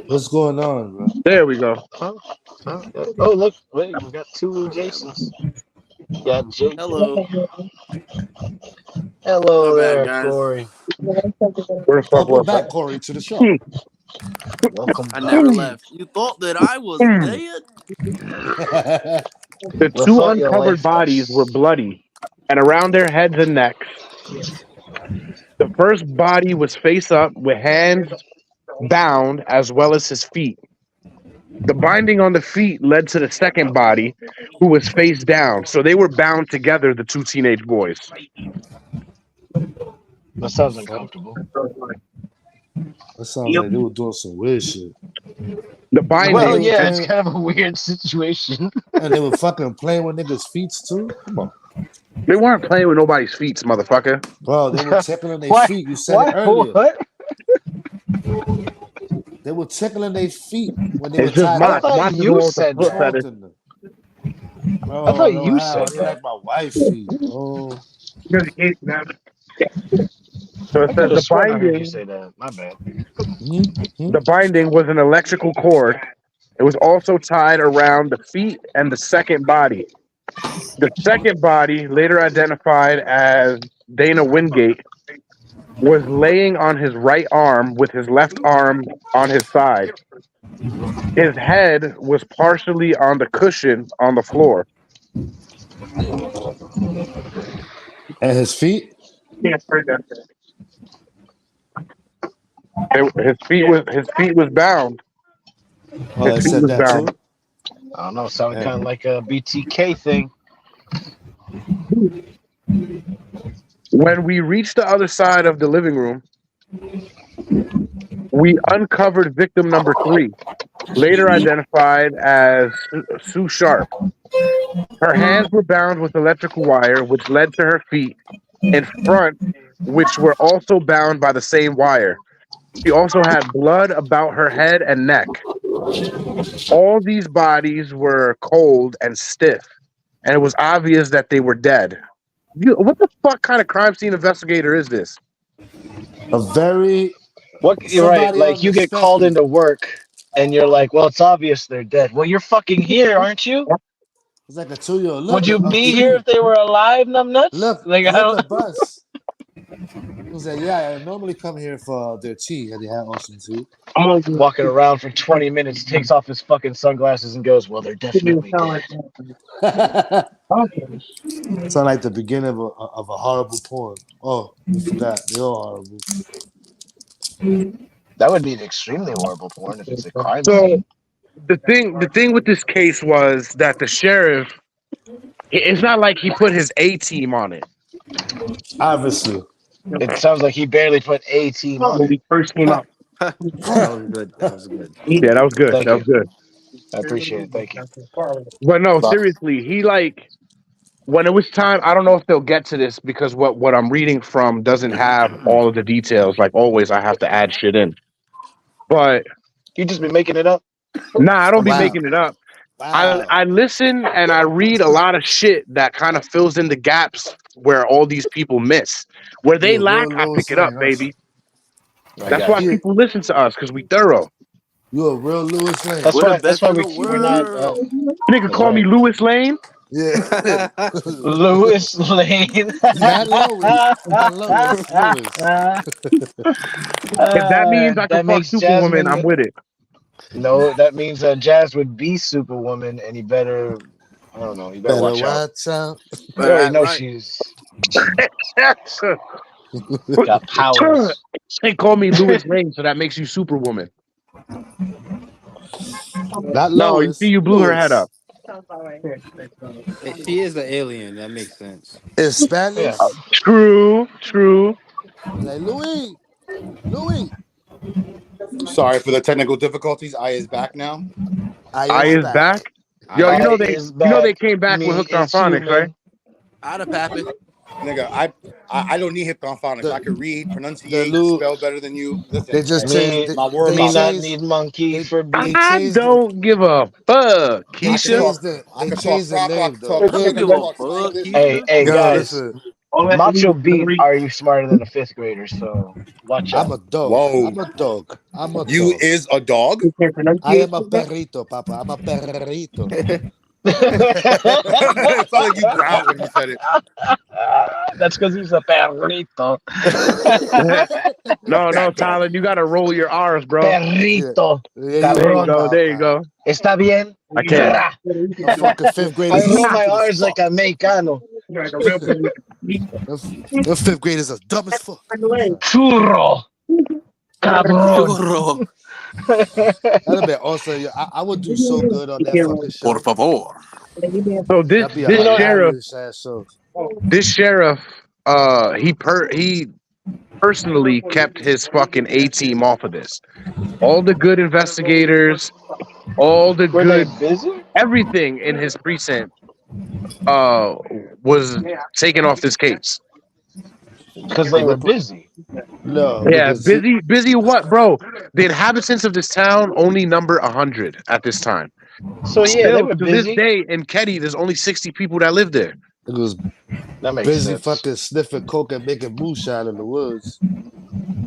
What's going on, bro? There we go. Oh, look. Wait, we got 2 Jasons. Got Jake. Hello. Hello My there, bad, guys. Corey. Where the fuck Welcome back, Corey, to the show. Welcome. I never left. You thought that I was dead? The 2 uncovered bodies were bloody and around their heads and necks. The first body was face up with hands bound as well as his feet. The binding on the feet led to the second body, who was face down. So they were bound together, the 2 teenage boys. That sounds uncomfortable. That sounds like they were doing some weird shit. The binding. Well, yeah, it's kind of a weird situation. And they were fucking playing with niggas' feet too. Come on. They weren't playing with nobody's feet, motherfucker. Bro, they were tickling their feet. You said it earlier. What? They were tickling their feet when they It's were just tied up. I thought you said that. Bro, I thought you said that. Like my wife's feet. Oh. So it says the binding. You say that. My bad. The binding was an electrical cord. It was also tied around the feet and the second body. The second body, later identified as Dana Wingate, was laying on his right arm with his left arm on his side. His head was partially on the cushion on the floor. And his feet? Yeah, his feet was bound. Oh, I said that too. I don't know. Sounded kind of like a BTK thing. When we reached the other side of the living room, we uncovered victim number 3, later identified as Sue Sharp. Her hands were bound with electrical wire, which led to her feet in front, which were also bound by the same wire. She also had blood about her head and neck. All these bodies were cold and stiff, and it was obvious that they were dead. What the fuck kind of crime scene investigator is this? A very You're right. somebody Like on you the get called spectrum. into work, and you're like, "Well, it's obvious they're dead." Well, you're fucking here, aren't you? It's like a 2-year-old. Would Look you at a be here tea. if they were alive, numbnuts? Like I Look don't. at bus. He said, "Yeah, I normally come here for their tea, and they have awesome tea." Walking around for 20 minutes, takes off his fucking sunglasses and goes, "Well, they're definitely dead." Sound like the beginning of a horrible porn. Oh, we forgot. They're all horrible. That would be an extremely horrible porn if it's a crime So scene. the thing with this case was that the sheriff, it's not like he put his A team on it. Obviously. It sounds like he barely put a team on When it. we first came out. That was good. That was good. Yeah, that was good. Thank That you. was good. I appreciate it. Thank you. But no, seriously, he like when it was time. I don't know if they'll get to this because what I'm reading from doesn't have all of the details. Like always, I have to add shit in. But You just be making it up. nah, I don't be Wow. making it up. Wow. I listen and I read a lot of shit that kind of fills in the gaps where all these people miss. Where they You're a lack, real I Louis pick it up, Lane, baby. I That's got why you. people listen to us because we thorough. You're a real Louis Lane. That's We're the why. That's best why in the we're not. world. Nigga That's call me right. Lewis Lane. Yeah. Lewis Lane. Not Lois. Not Lois. Lewis. If that means I can That fuck makes Superwoman, Jasmine. I'm with it. No, that means Jazz would be Superwoman, and you better. I don't know. You better Better watch out. watch out. You already know Right. she's got powers. They call me Lewis Lane, so that makes you Superwoman. Not No, you Lois. see, you blew her head up. Hey, she is the alien. That makes sense. In Spanish? Yeah. True. Like, Louis. Sorry for the technical difficulties. I is back now. I is back. Yo, you know they came back with Hooked on Phonics, right? Out of Pappy. Nigga, I don't need hip on phonics. I can read, pronunciate, spell better than you. Listen, They just changed. my word. Me not need monkey for beat. I don't give a fuck, They Keisha. changed the name, though. Hey, Yo, guys. listen. Macho beat. Are you smarter than a fifth grader? So watch out. I'm a dog. Whoa. I'm a dog. You is a dog? I am a perrito, Papa. I'm a perrito. It sounded like you growled when you said it. That's because he's a perrito. No, Tyler, you gotta roll your R's, bro. Perrito. Yeah, there you go. Está bien? I can't. I'm fucking fifth I graders. roll my R's like a Mexicano. The fifth graders are dumb as fuck. Churro. Cabrón. That'd be awesome. I would do so good on that fucking show. Por favor. So this sheriff, he personally kept his fucking A team off of this. All the good investigators, all the good everything in his precinct was taken off this case. Because they were busy. No. Yeah, busy what, bro? The inhabitants of this town only number 100 at this time. So yeah, Still, they were to busy. this day in Keddie, there's only 60 people that live there. It was That makes busy sense. fucking sniffing coke and making moonshine in the woods.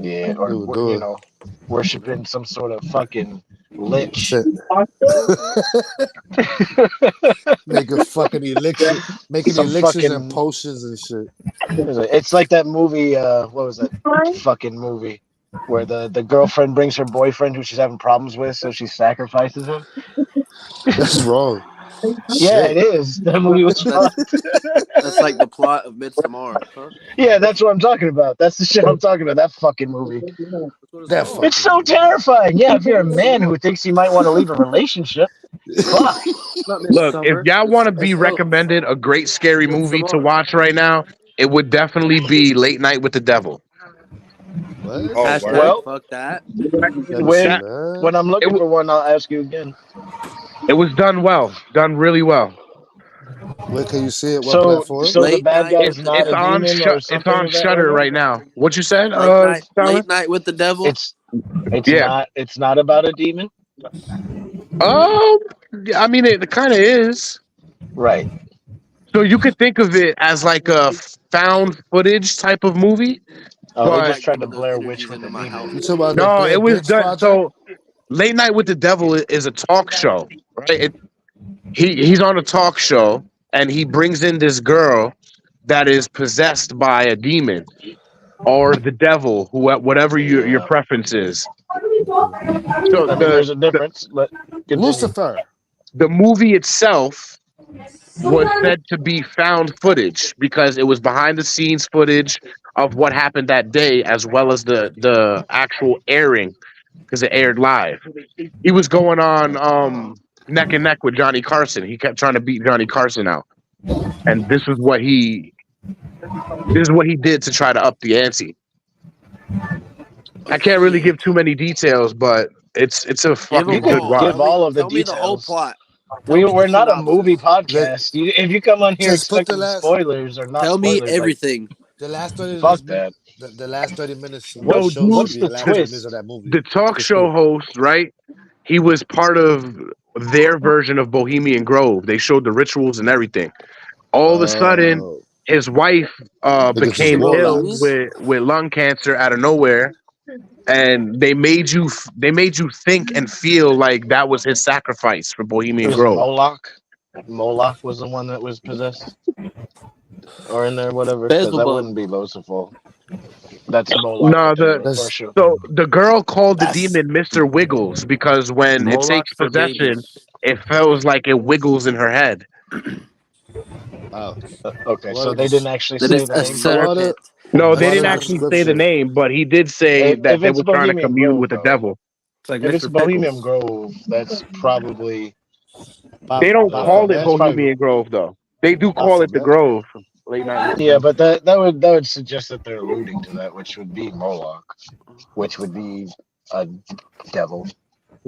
Yeah, or you know, worshiping some sort of fucking lich. Making fucking elixir, making Some elixirs fucking- and potions and shit. It's like that movie. What was that fucking movie where the girlfriend brings her boyfriend who she's having problems with, so she sacrifices him? That's wrong. Yeah, it is. That movie was fun. That's like the plot of Midsommar. Huh? Yeah, that's what I'm talking about. That's the shit I'm talking about. That fucking movie. It's so terrifying. Yeah, if you're a man who thinks you might want to leave a relationship, fuck. Look, if y'all want to be recommended a great scary movie to watch right now, it would definitely be Late Night with the Devil. Well, fuck that. When I'm looking for one, I'll ask you again. It was done really well. Where can you see it? What So platform? the bad guy is not It's a on demon or something. it's on of that Shudder order? right now. What you said? Late night with the devil. It's Yeah. not about a demon. Oh, I mean, it kind of is. Right. So you could think of it as like a found footage type of movie. Oh, they But just tried to Blair Witch with the demon. You talking about the no, Blair it was Witch done. Project? So Late Night with the Devil is a talk show, right? He's on a talk show and he brings in this girl that is possessed by a demon or the devil, whatever your preference is. So I mean, there's a difference, but continue. Lucifer. The movie itself was said to be found footage because it was behind the scenes footage of what happened that day, as well as the actual airing because it aired live. He was going on neck and neck with Johnny Carson. He kept trying to beat Johnny Carson out, and this is what he did to try to up the ante. I can't really give too many details, but it's a fucking good watch. Give all of the Tell me details. the whole plot. We're not a movie podcast. If you come on here expecting spoilers or not, tell me spoilers, everything. The last 30 fuck minutes. that. The last 30 minutes. What's the the twist of that movie? The talk show host, right? He was part of their version of Bohemian Grove. They showed the rituals and everything. All of a sudden, his wife became ill with lung cancer out of nowhere, and they made you think and feel like that was his sacrifice for Bohemian Grove. Moloch was the one that was possessed, or in there, whatever. Because that wouldn't be Lucifer. That's Moloch. No, so the girl called the demon Mr. Wiggles because when it takes possession, it feels like it wiggles in her head. Oh, okay. So they didn't actually say the name. No, they didn't actually say the name, but he did say that they were trying to commune with the devil. If it's Bohemian Grove, that's probably. They don't call it Bohemian Grove though. They do call it the Grove. Late night. Yeah, but that would suggest that they're alluding to that, which would be Moloch, which would be a devil.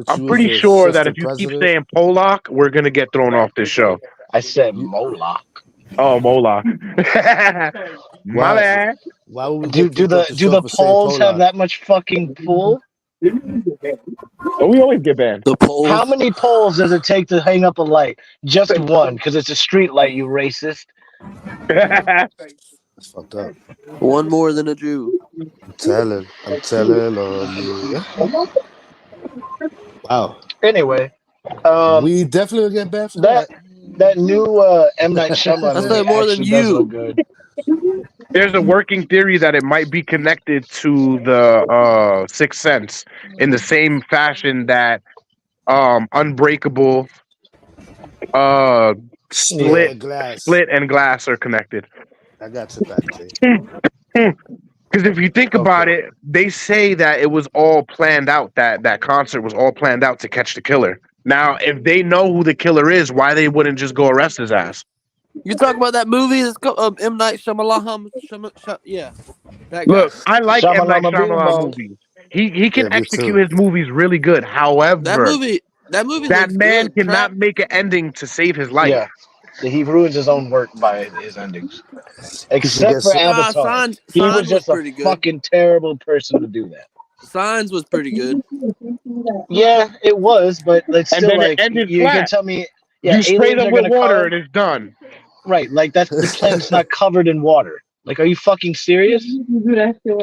I'm pretty sure that if you keep saying Polak, we're gonna get thrown off this show. I said Moloch. Oh, Moloch. My bad. Why would we do the polls have that much fucking pull? Oh, we always get banned. The polls. How many poles does it take to hang up a light? Just one, because it's a street light, you racist. That's fucked up. One more than a Jew. I'm telling on you. Wow. Anyway, we definitely get banned for that. That new M. Night Shyamalan movie more than does look good. There's a working theory that it might be connected to the Sixth Sense in the same fashion that Unbreakable, Split and Glass are connected. I got your back, Because if you think about it, they say that it was all planned out. That concert was all planned out to catch the killer. Now, if they know who the killer is, why they wouldn't just go arrest his ass? You talking about that movie that's called M. Night Shyamalan? Yeah. Look, I like M. Night Shyamalan movies. He can execute his movies really good. However, that man cannot make an ending to save his life. Yeah. He ruins his own work by his endings. Except for Avatar. He was just a fucking terrible person to do that. Signs was pretty good. Yeah, it was, but it's still like you can tell me. Yeah, you spray them with water and it's done. Right, like that's the planet's not covered in water. Like, are you fucking serious?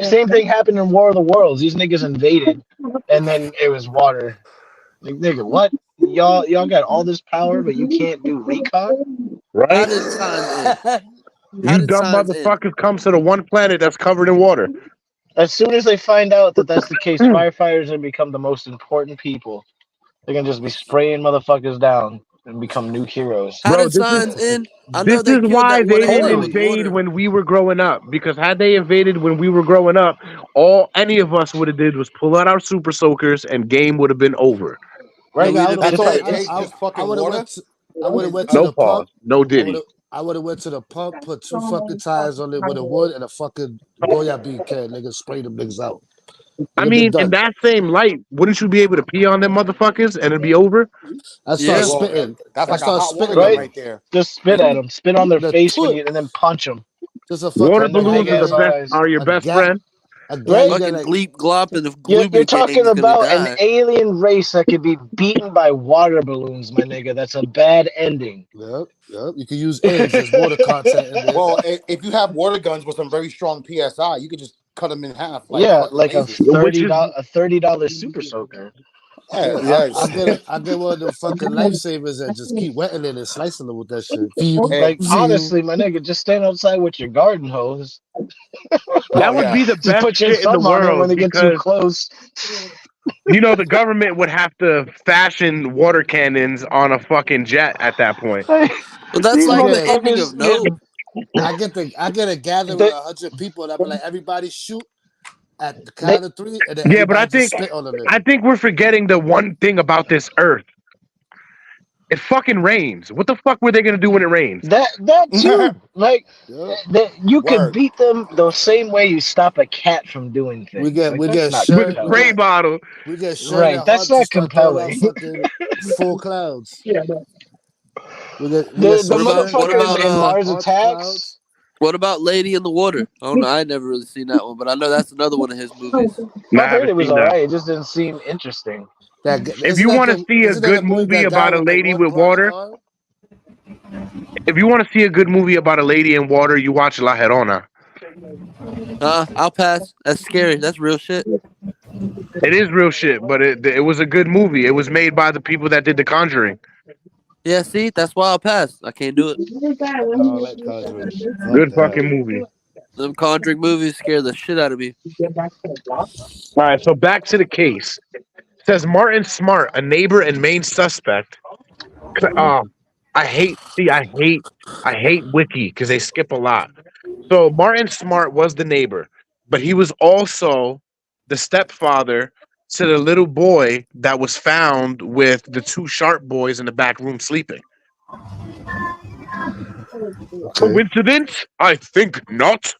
Same thing happened in War of the Worlds. These niggas invaded, and then it was water. Like, nigga, what? Y'all got all this power, but you can't do recon? Right? How did Signs end? You dumb motherfuckers come to the one planet that's covered in water. As soon as they find out that that's the case, firefighters have become the most important people. They're gonna just be spraying motherfuckers down and become new heroes. How did Signs end? This is why they didn't invade when we were growing up. Because had they invaded when we were growing up, all any of us would have did was pull out our super soakers and game would have been over. Right? I would have went to the pub. No Diddy. I would have went to the pub, put 2 fucking tires on it with a wood and a fucking Goya bean can, nigga, spray them niggas out. I mean, in that same light, wouldn't you be able to pee on them motherfuckers and it'd be over? I start spitting. That's like a hot water right there. Just spit at them. Spit on their face and then punch them. Water balloons are your best friend. Fucking gleep glop and the You're talking about an alien race that could be beaten by water balloons, my nigga. That's a bad ending. Yep. You can use eggs as water content. Well, if you have water guns with some very strong PSI, you could just cut them in half. Yeah, like a lasers. $30 super soaker. Yeah, I get one of them fucking lifesavers and just keep wetting it and slicing them with that shit. Like honestly, my nigga, just stand outside with your garden hose. That would be the Just best put your shit in the thumb on it when world they get too because close. the government would have to fashion water cannons on a fucking jet at that point. Well, that's like the ending of No. I get a gathering of 100 people and I be like, everybody shoot at the count of 3, and then Yeah, but I everybody just think spit on them. I think we're forgetting the one thing about this earth. It fucking rains. What the fuck were they gonna do when it rains? That too. Like you could beat them the same way you stop a cat from doing things. We get not with a spray bottle. We get right. That's not compelling. Fucking full clouds. Yeah. The motherfucker in Mars Attacks. What about Lady in the Water? I don't know. I never really seen that one, but I know that's another one of his movies. I heard it was alright. It just didn't seem interesting. If you want to see a good movie about a lady with water, if you want to see a good movie about a lady in water, you watch La Llorona. I'll pass. That's scary. That's real shit. It is real shit, but it was a good movie. It was made by the people that did The Conjuring. Yeah, see, that's why I'll pass. I can't do it. Good fucking movie. Them Conjuring movies scare the shit out of me. All right, so back to the case. It says Martin Smart, a neighbor and main suspect. I hate Wiki because they skip a lot. So Martin Smart was the neighbor, but he was also the stepfather to the little boy that was found with the 2 sharp boys in the back room sleeping. Coincidence? I think not.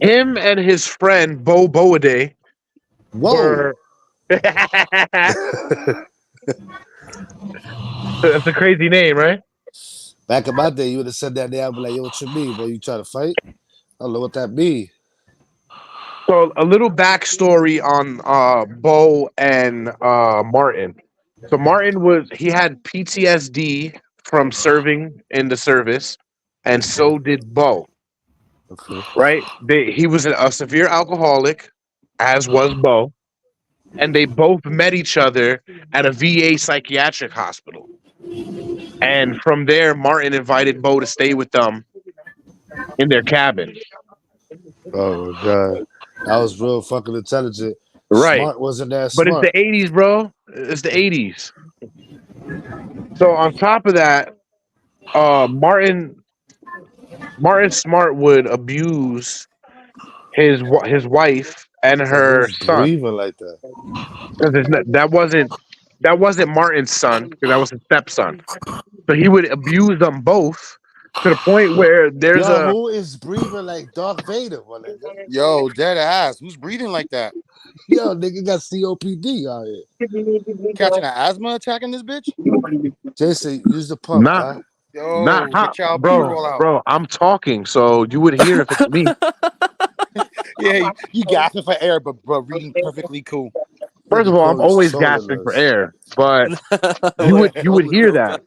Him and his friend Bo Boaday were. That's a crazy name, right? Back in my day, you would have said that name. I'd be like, yo, what you mean, bro? You trying to fight? I don't know what that mean. So a little backstory on Bo and Martin. So Martin had PTSD from serving in the service, and so did Bo. Okay. Right? He was a severe alcoholic, as was Bo, and they both met each other at a VA psychiatric hospital. And from there, Martin invited Bo to stay with them in their cabin. Oh my god. I was real fucking intelligent. Right. Smart wasn't that but smart. It's the 80s, bro. It's the 80s. So on top of that, Martin Smart would abuse his wife and her son. Breathing like that. That wasn't Martin's son, because that was his stepson. So he would abuse them both to the point where there's who is breathing like Darth Vader? Yo, dead ass. Who's breathing like that? Yo, nigga got COPD out here. Catching an asthma attack in this bitch? Jason, use the pump, huh? Yo, Not bro, I'm talking, so you would hear if it's me. Yeah, you gasping for air, but reading perfectly cool. First of all, I'm always gasping for air, but you would hear that.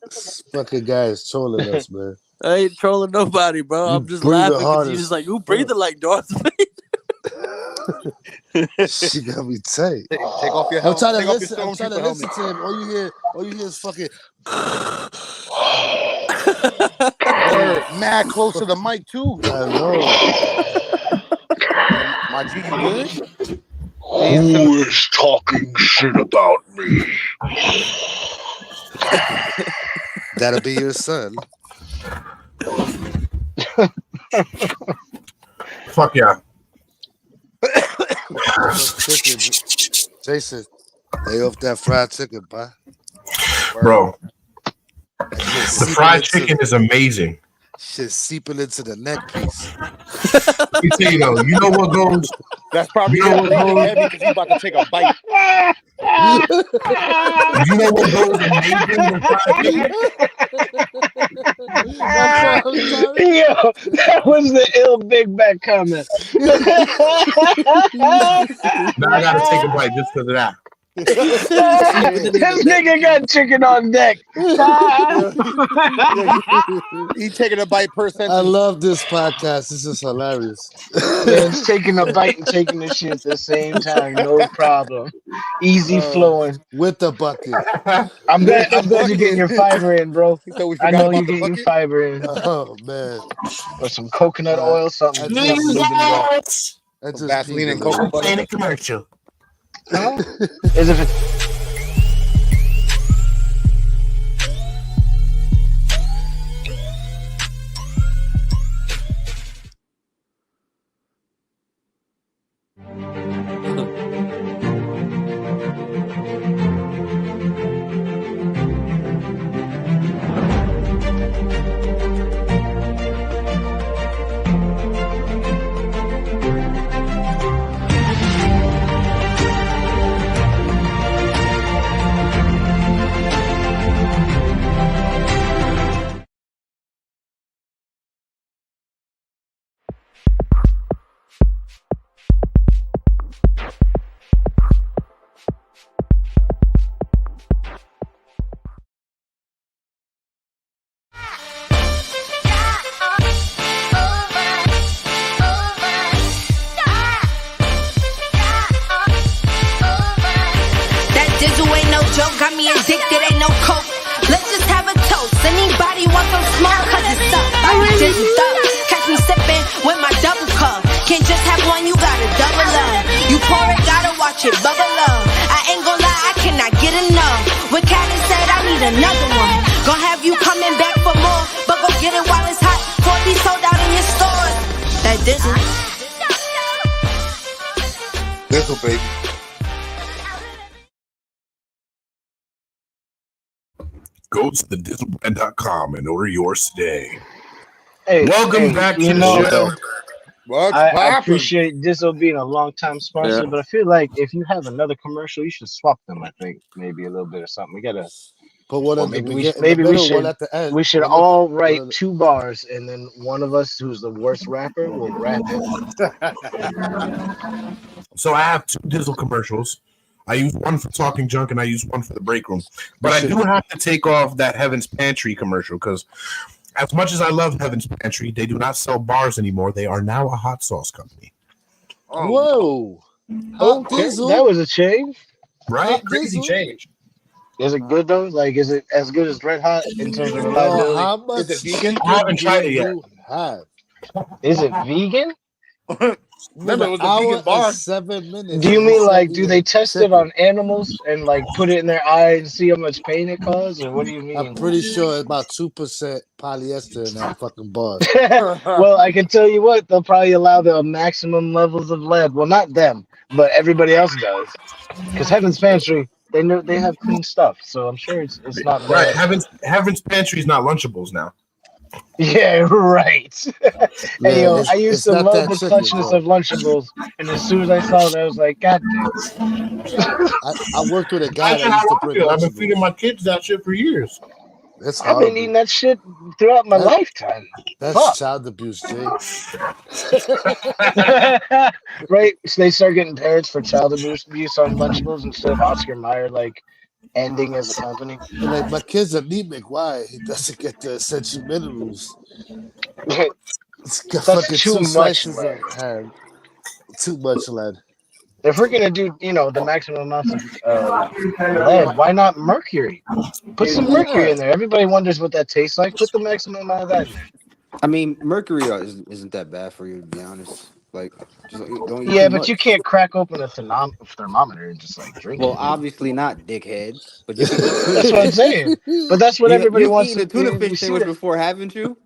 This fucking guy is trolling us, man. I ain't trolling nobody, bro. I'm just laughing because he's just like, you breathing like Darth Vader. She got me tight. Take off your helmet. I'm trying to listen to him. All you hear is fucking mad close to the mic too. I know. My G, you good? Who is talking shit about me? That'll be your son. Fuck yeah. Jason, lay off that fried chicken, bro. Bro, the fried chicken is amazing. Shit seeping into the neck piece. Let me tell you though, you know what goes? That's probably heavy because he's about to take a bite. You know what goes amazing with fried chicken? Yo, that was the ill Big Back comment. Now I gotta take a bite just because of that. This nigga got chicken on deck. He taking a bite per sentence. I love this podcast. This is hilarious. Man's taking a bite and taking the shit at the same time. No problem. Easy flowing. With the bucket. I'm glad you're getting your fiber in, bro. I know you're getting your bucket? fiber in. Oh man. Or some coconut oil, something moving well. That's just Vaseline and cocoa butter. Ain't a commercial. Huh? Is it? Got me addicted, ain't no coke. Let's just have a toast. Anybody want some smoke? Cause it's up. Body just up. Catch me sipping with my double cup. Can't just have one, you gotta double up. You pour it, gotta watch it bubble up. I ain't gon' lie, I cannot get enough. When Keddie said I need another one, gon' have you coming back for more. But go get it while it's hot, before it be sold out in your stores. That Dizzle. Dizzle, baby. Go to thedizzlebrand.com and order yours today. Hey, Welcome back to the show. I appreciate Dizzle being a long-time sponsor, but I feel like if you have another commercial, you should swap them. I think maybe a little bit or something. We gotta. But what maybe we should all write 2 bars, and then one of us who's the worst rapper will rap it. So I have 2 Dizzle commercials. I use one for Talking Junk and I use one for the break room. But I do have to take off that Heaven's Pantry commercial because as much as I love Heaven's Pantry, they do not sell bars anymore. They are now a hot sauce company. Whoa. Okay, that was a change. Right? Crazy change. Is it good though? Like, is it as good as Red Hot in terms of reliability? How much is it vegan? I haven't tried it yet. Is it vegan? Remember, it was a vegan bar. 7 minutes. Do you mean like, do they test it on animals and like put it in their eye and see how much pain it causes, or what do you mean? I'm pretty sure it's about 2% polyester in that fucking bar. Well, I can tell you what, they'll probably allow the maximum levels of lead. Well, not them, but everybody else does. Because Heaven's Pantry, they have clean stuff, so I'm sure it's not bad. Right, Heaven's Pantry is not Lunchables now. Yeah, right. Hey, yo, I used to love the clutchness bro. of Lunchables, and as soon as I saw it, I was like, God damn. I worked with a guy that used to bring I've been feeding my kids that shit for years. That's I've been eating that shit throughout my lifetime. That's child abuse, Jay. Right? So they start getting parents for child abuse on Lunchables instead of Oscar Mayer, like, ending as a company. And like, my kid's anemic. Why? He doesn't get the essential minerals. It's got That's fucking too 2 much, slices man. of hand. Too much lead. If we're gonna do, the maximum amounts of lead, why not mercury? Put some mercury in there. Everybody wonders what that tastes like. Put the maximum amount of that in there. I mean, mercury isn't that bad for you, to be honest. Like, just don't eat Yeah, too but much. you can't crack open a thermometer and just like drink Well, it. obviously not, dickhead. But you can That's what I'm saying. But that's what everybody wants to to eat a tuna do. fish sandwich before, haven't you?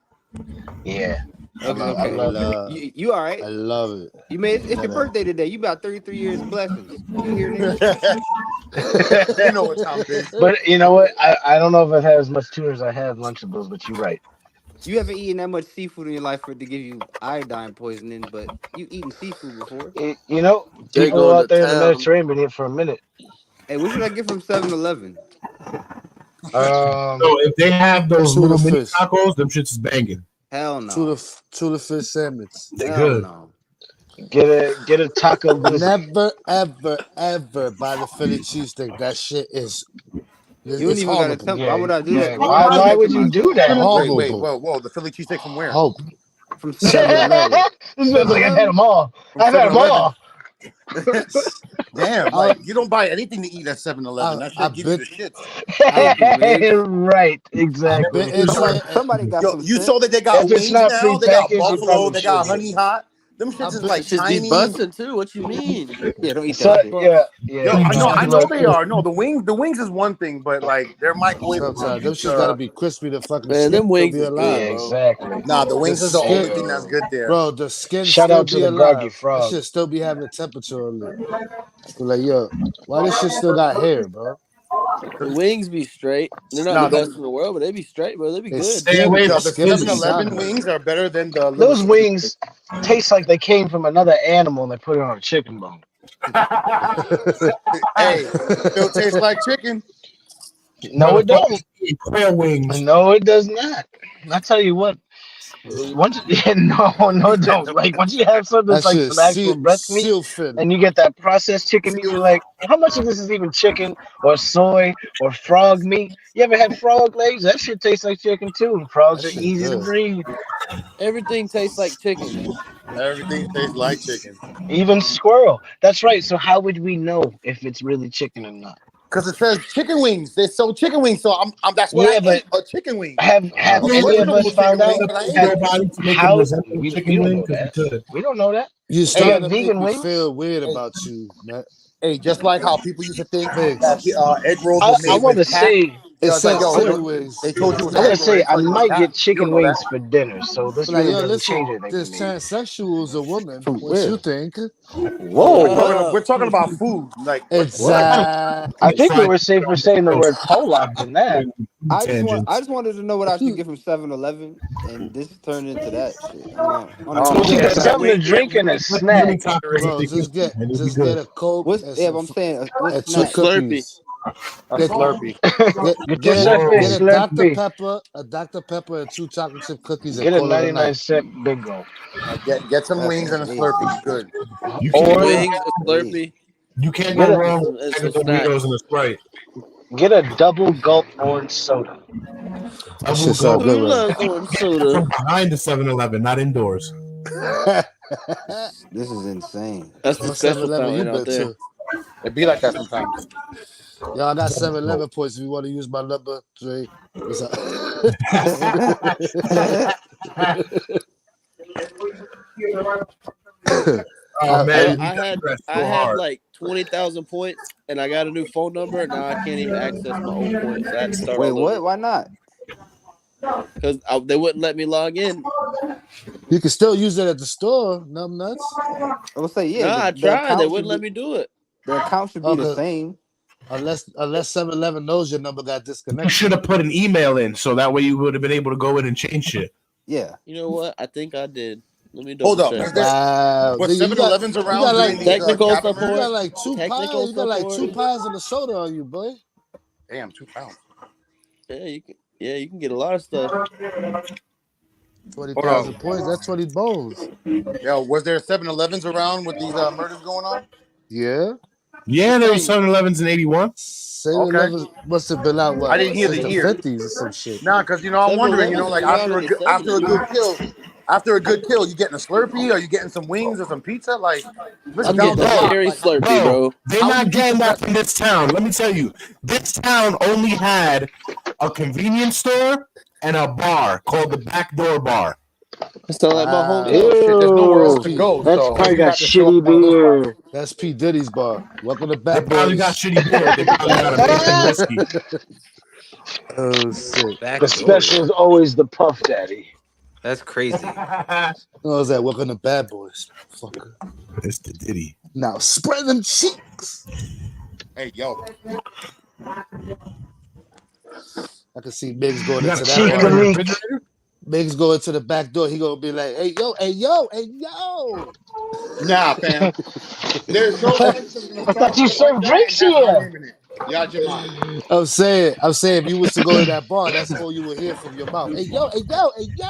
Yeah. Okay, I love it. You all right? I love it. You made it's your birthday today. You about 33 years of blessings. You hear this? You know what time it is. But you know what? I don't know if I've had as much tuna as I have Lunchables, but you're right. You haven't eaten that much seafood in your life for it to give you iodine poisoning, but you eaten seafood before. People out there in the Mediterranean been here for a minute. Hey, what should I get from 7-Eleven? So if they have those little mini tacos, them shits is banging. Hell no. Tuna fish sandwich. They good. No. Get a taco glizzy. Never, ever buy the Philly cheesesteak. That shit is You don't it's even gotta horrible. tell. Why would I do that? Why would you do that? Wait, Horrible. whoa, the Philly cheesesteak from where? Hope. From 7-Eleven. This man's like, I've had them all. From I've had them 7-Eleven. all. Damn, like you don't buy anything to eat at 7-Eleven. That shit gives you the shits. Right, exactly. Somebody got some You sense. saw that they got If it's wings not now. They got prepackaged, you buffalo. probably They got should. honey hot. Them shits is like Should be tiny. busting too. What you mean? Yeah, don't eat So, that shit. Yo, I know they are. No, the wings is one thing, but like they're microwave. Sometimes them shit's gotta be crispy to fucking Man, skin them wings be is alive, good, bro. Exactly. Nah, the wings is the skin- only thing that's good there. Bro, the skin Shout still out to be the alive. Groggy That Frog. shit still be having a temperature on it. So like, yo, why this shit still got hair, bro? The wings be straight. They're not the best in the world, but they be straight, bro. They be good. Stay away from the skin is 7-Eleven solid. wings are better than the Those wings taste like they came from another animal and they put it on a chicken bone. Hey, still tastes like chicken. No, it don't. Quail wings. No, it does not. I tell you what. Once no, it don't. Like once you have something that's That like shit some actual breast meat, seal fin. and you get that processed chicken meat, you're like, how much of this is even chicken or soy or frog meat? You ever had frog legs? That shit tastes like chicken too. And frogs That are shit easy to good. breed. Everything tastes like chicken. Everything tastes like chicken. Even squirrel. That's right. So how would we know if it's really chicken or not? Because it says chicken wings. They sell chicken wings, so I'm that's what I ate, a chicken wing. Have any of us found out? How we don't know that. We don't know that. You Hey, starting to make vegan me wings? feel weird about you, man. Hey, just like how people used to think Thanks. that egg rolls I were made want to with cat. say. It's like, yo, silly ways. they told you it was I want egg to roll. say It's I like, might cat. get You chicken don't know wings that. for dinner. So this Like, really yo, doesn't listen, change anything this for me. transsexual is a woman. From What where? you think? Whoa. We're talking about food. Like Exactly. I think we were safer saying the word Pollock than that. I just wanted to know what I should get from 7-Eleven, and this turned into that shit. I'm not. I don't What you even get something to drink and a snack. Bro, just get a Coke What's and, I'm saying? What's and 2 snack? cookies. A Get, Slurpee. Get yourself a get a Dr. Slurpee. Pepper, and 2 chocolate chip cookies and Get a call it a 99 night. cent Big Go. Get some That's wings and a crazy. Slurpee. You good. You Or can't go, Wings, a Slurpee. you can't Get go a- wrong and with some the snacks. Doritos and a Sprite. Get a double gulp orange soda. That shit sound Who good, right? loves orange soda? From behind the 7-Eleven, not indoors. This is insane. That's the What special 7-Eleven you fountain been out there. to? It be like that sometimes. Y'all, I got 7-Eleven points if you want to use my number. Dre. What's up? Oh man, I had like 20,000 points, and I got a new phone number. Now I can't even access my old points. I had to start Wait, all what? over Why not? because they wouldn't let me log in. You can still use it at the store, numb nuts. I would say yeah. Nah, I the tried. account They should wouldn't let be- me do it. The account should be the same. Unless 7-Eleven knows your number got you disconnected. should have put an email in so that way you would have been able to go in and change shit. Yeah. You know what? I think I did. Let me Hold double up. check. Is there, Wow. what Nigga, you 7-Elevens got around like doing these technical cap support. You got like 2 Technical pies. You got like support. 2 pies and a soda on you, boy. Damn, 2 pounds. Yeah, you can get a lot of stuff. 20,000 points. That's 20 bowls. Yo, was there 7-Elevens around with these murders going on? Yeah. Yeah, there was 7-Elevens in 81. 7-Eleven must have been out. What? I didn't hear since the the year. 50s or some shit. Nah, because I'm wondering, like after a good kill, you getting a Slurpee? Are you getting some wings or some pizza? Like this I'm down getting the a block. cherry Like, Slurpee, bro. They're not getting that from this town. Let me tell you, this town only had a convenience store and a bar called the Backdoor Bar. It's not like my hometown. shit, there's nowhere else to go. That's so probably you got have to show up shitty one of those beer. That's P. Diddy's bar. Welcome to They Bad probably Boys. got shitty beer. They probably got amazing whiskey. Oh shit. The special is always the Puff Daddy. That's crazy. What was that? Welcome to Bad Boys. Fucker. It's the Diddy. Now spread them cheeks. Hey, yo. I can see Biggs going You into got a that cheek bar. in the refrigerator? Biggs going to the back door. He gonna be like, "Hey yo, hey yo, hey yo." Nah, fam. There's no. I thought you served drinks here. Y'all your mind. I'm saying, if you was to go to that bar, that's all you would hear from your mouth. Hey yo, hey yo, hey yo.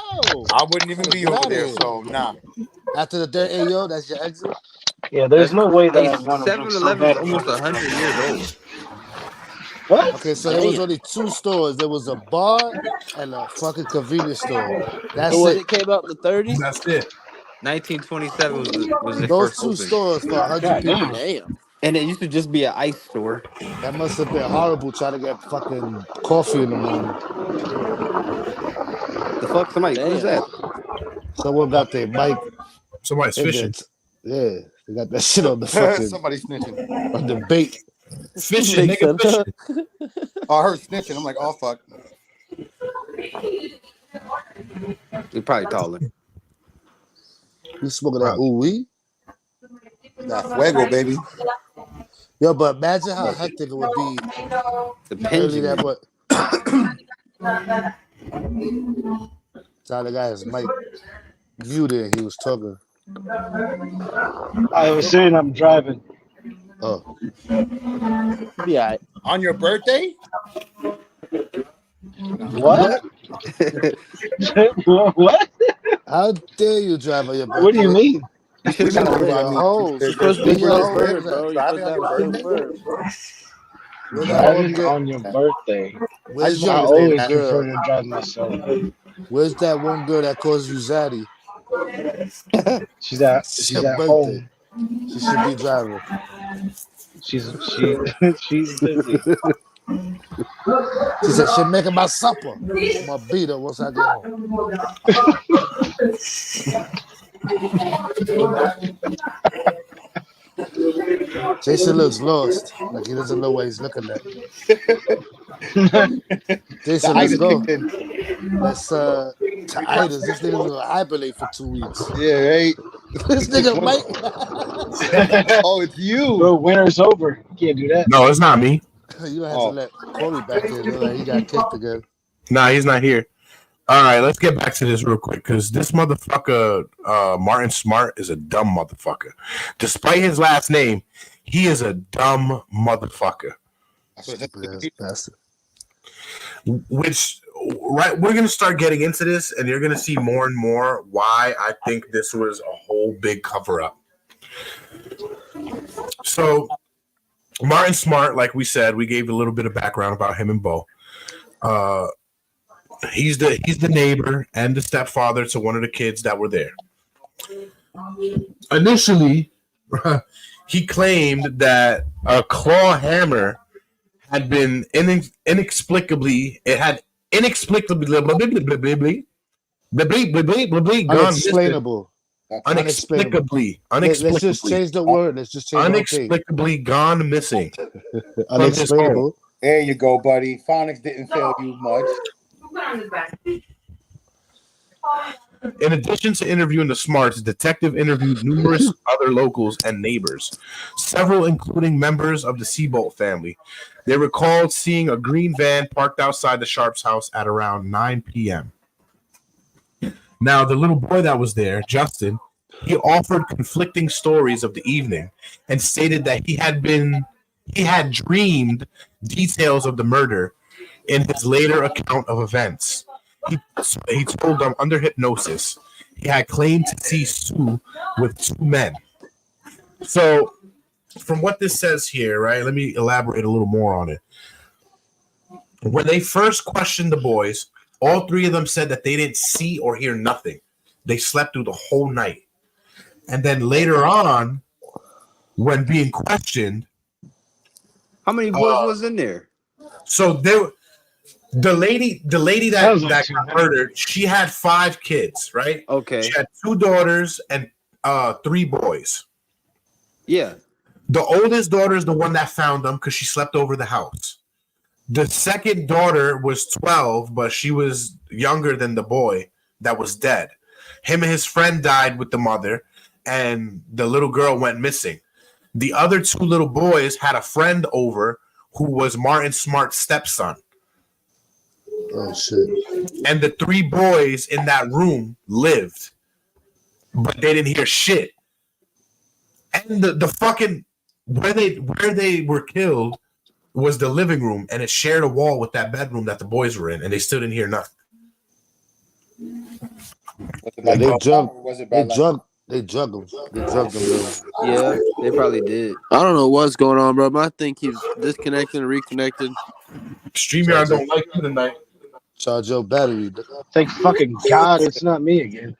I wouldn't even be Get over out of there, here. so nah. After the third, hey yo, that's your exit. Yeah, there's no way that Hey, I want to drink so 7-Eleven's bad. I almost can't go to 100 Subway. years old. What? Okay, so there was Damn. only 2 stores. There was a bar and a fucking convenience store. So That's what? it. It came out in the 30s. That's it. 1927 was it Those first 2 opened, stores for 100 God people. damn. Damn. and it used to just be an ice store. That must have been horrible trying to get fucking coffee in the morning. The fuck, somebody? Who's Damn. that? Someone got their mic Somebody's in there. fishing. Yeah, they got that shit on the fucking Somebody snitching. on the bait. Fishing, Makes nigga, sense. fishing. Oh, I heard snitching. I'm like, oh fuck. You're probably taller. You smoking that ooh wee? That fuego, baby. Yo, but imagine how hectic it would be The early that Benjamin. but Tyler got his mic muted and he was talking. I was saying I'm driving. Oh. Yeah. On your birthday? What? What? How dare you drive on your birthday? What do you mean? You should have got a Your lift. hoes. You're supposed to be Your still hoes. firm, bro. You're Driving supposed to on have your a still birthday? firm. Where's that one Driving girl? on your birthday. Where's I your always one prefer girl? to drive myself. Where's that one girl that calls you Zaddy? She's It's at your birthday. home. She should be driving. She's busy. She said, she's making my supper. I'm gonna beat her once I get home. Jason looks lost. Like he doesn't know what he's looking at. Jason, let's go. Let's to Idas. This nigga's gonna hibernate for 2 weeks. Yeah, right. This nigga Mike. Oh, it's you. Bro, winter's over. You can't do that. No, it's not me. You had to let Corey back in. Look like he got kicked again. Nah, he's not here. All right, let's get back to this real quick because this motherfucker, Martin Smart, is a dumb motherfucker. Despite his last name, he is a dumb motherfucker. Bastard. Which, right, we're gonna start getting into this, and you're gonna see more and more why I think this was a whole big cover up. So, Martin Smart, like we said, we gave a little bit of background about him and Bo. He's the neighbor and the stepfather to one of the kids that were there. Initially, he claimed that a claw hammer had been inexplicably gone Unexplainable. Inexplicably. Let's just change the word. Let's just change inexplicably gone missing. Unexplainable. There you go, buddy. Phonics didn't fail you much. In addition to interviewing the Smarts, the detective interviewed numerous other locals and neighbors, several including members of the Seabolt family. They recalled seeing a green van parked outside the Sharps' house at around 9 p.m. Now, the little boy that was there, Justin, he offered conflicting stories of the evening and stated that he had dreamed details of the murder in his later account of events. He told them under hypnosis he had claimed to see Sue with 2 men. So, from what this says here, right, let me elaborate a little more on it. When they first questioned the boys, all 3 of them said that they didn't see or hear nothing. They slept through the whole night. And then later on, when being questioned, how many boys was in there? So the lady that got murdered, she had 5 kids, right? Okay. She had 2 daughters and 3 boys. Yeah. The oldest daughter is the one that found them because she slept over the house. The second daughter was 12, but she was younger than the boy that was dead. Him and his friend died with the mother, and the little girl went missing. The other 2 little boys had a friend over who was Martin Smart's stepson. Oh, shit. And the 3 boys in that room lived, but they didn't hear shit. And the fucking where they were killed was the living room, and it shared a wall with that bedroom that the boys were in, and they still didn't hear nothing. Yeah, they drugged him. Yeah, they probably did. I don't know what's going on, bro. My thing keeps disconnecting and reconnecting. StreamYard don't like you tonight. Charge your battery. Thank fucking God it's not me again.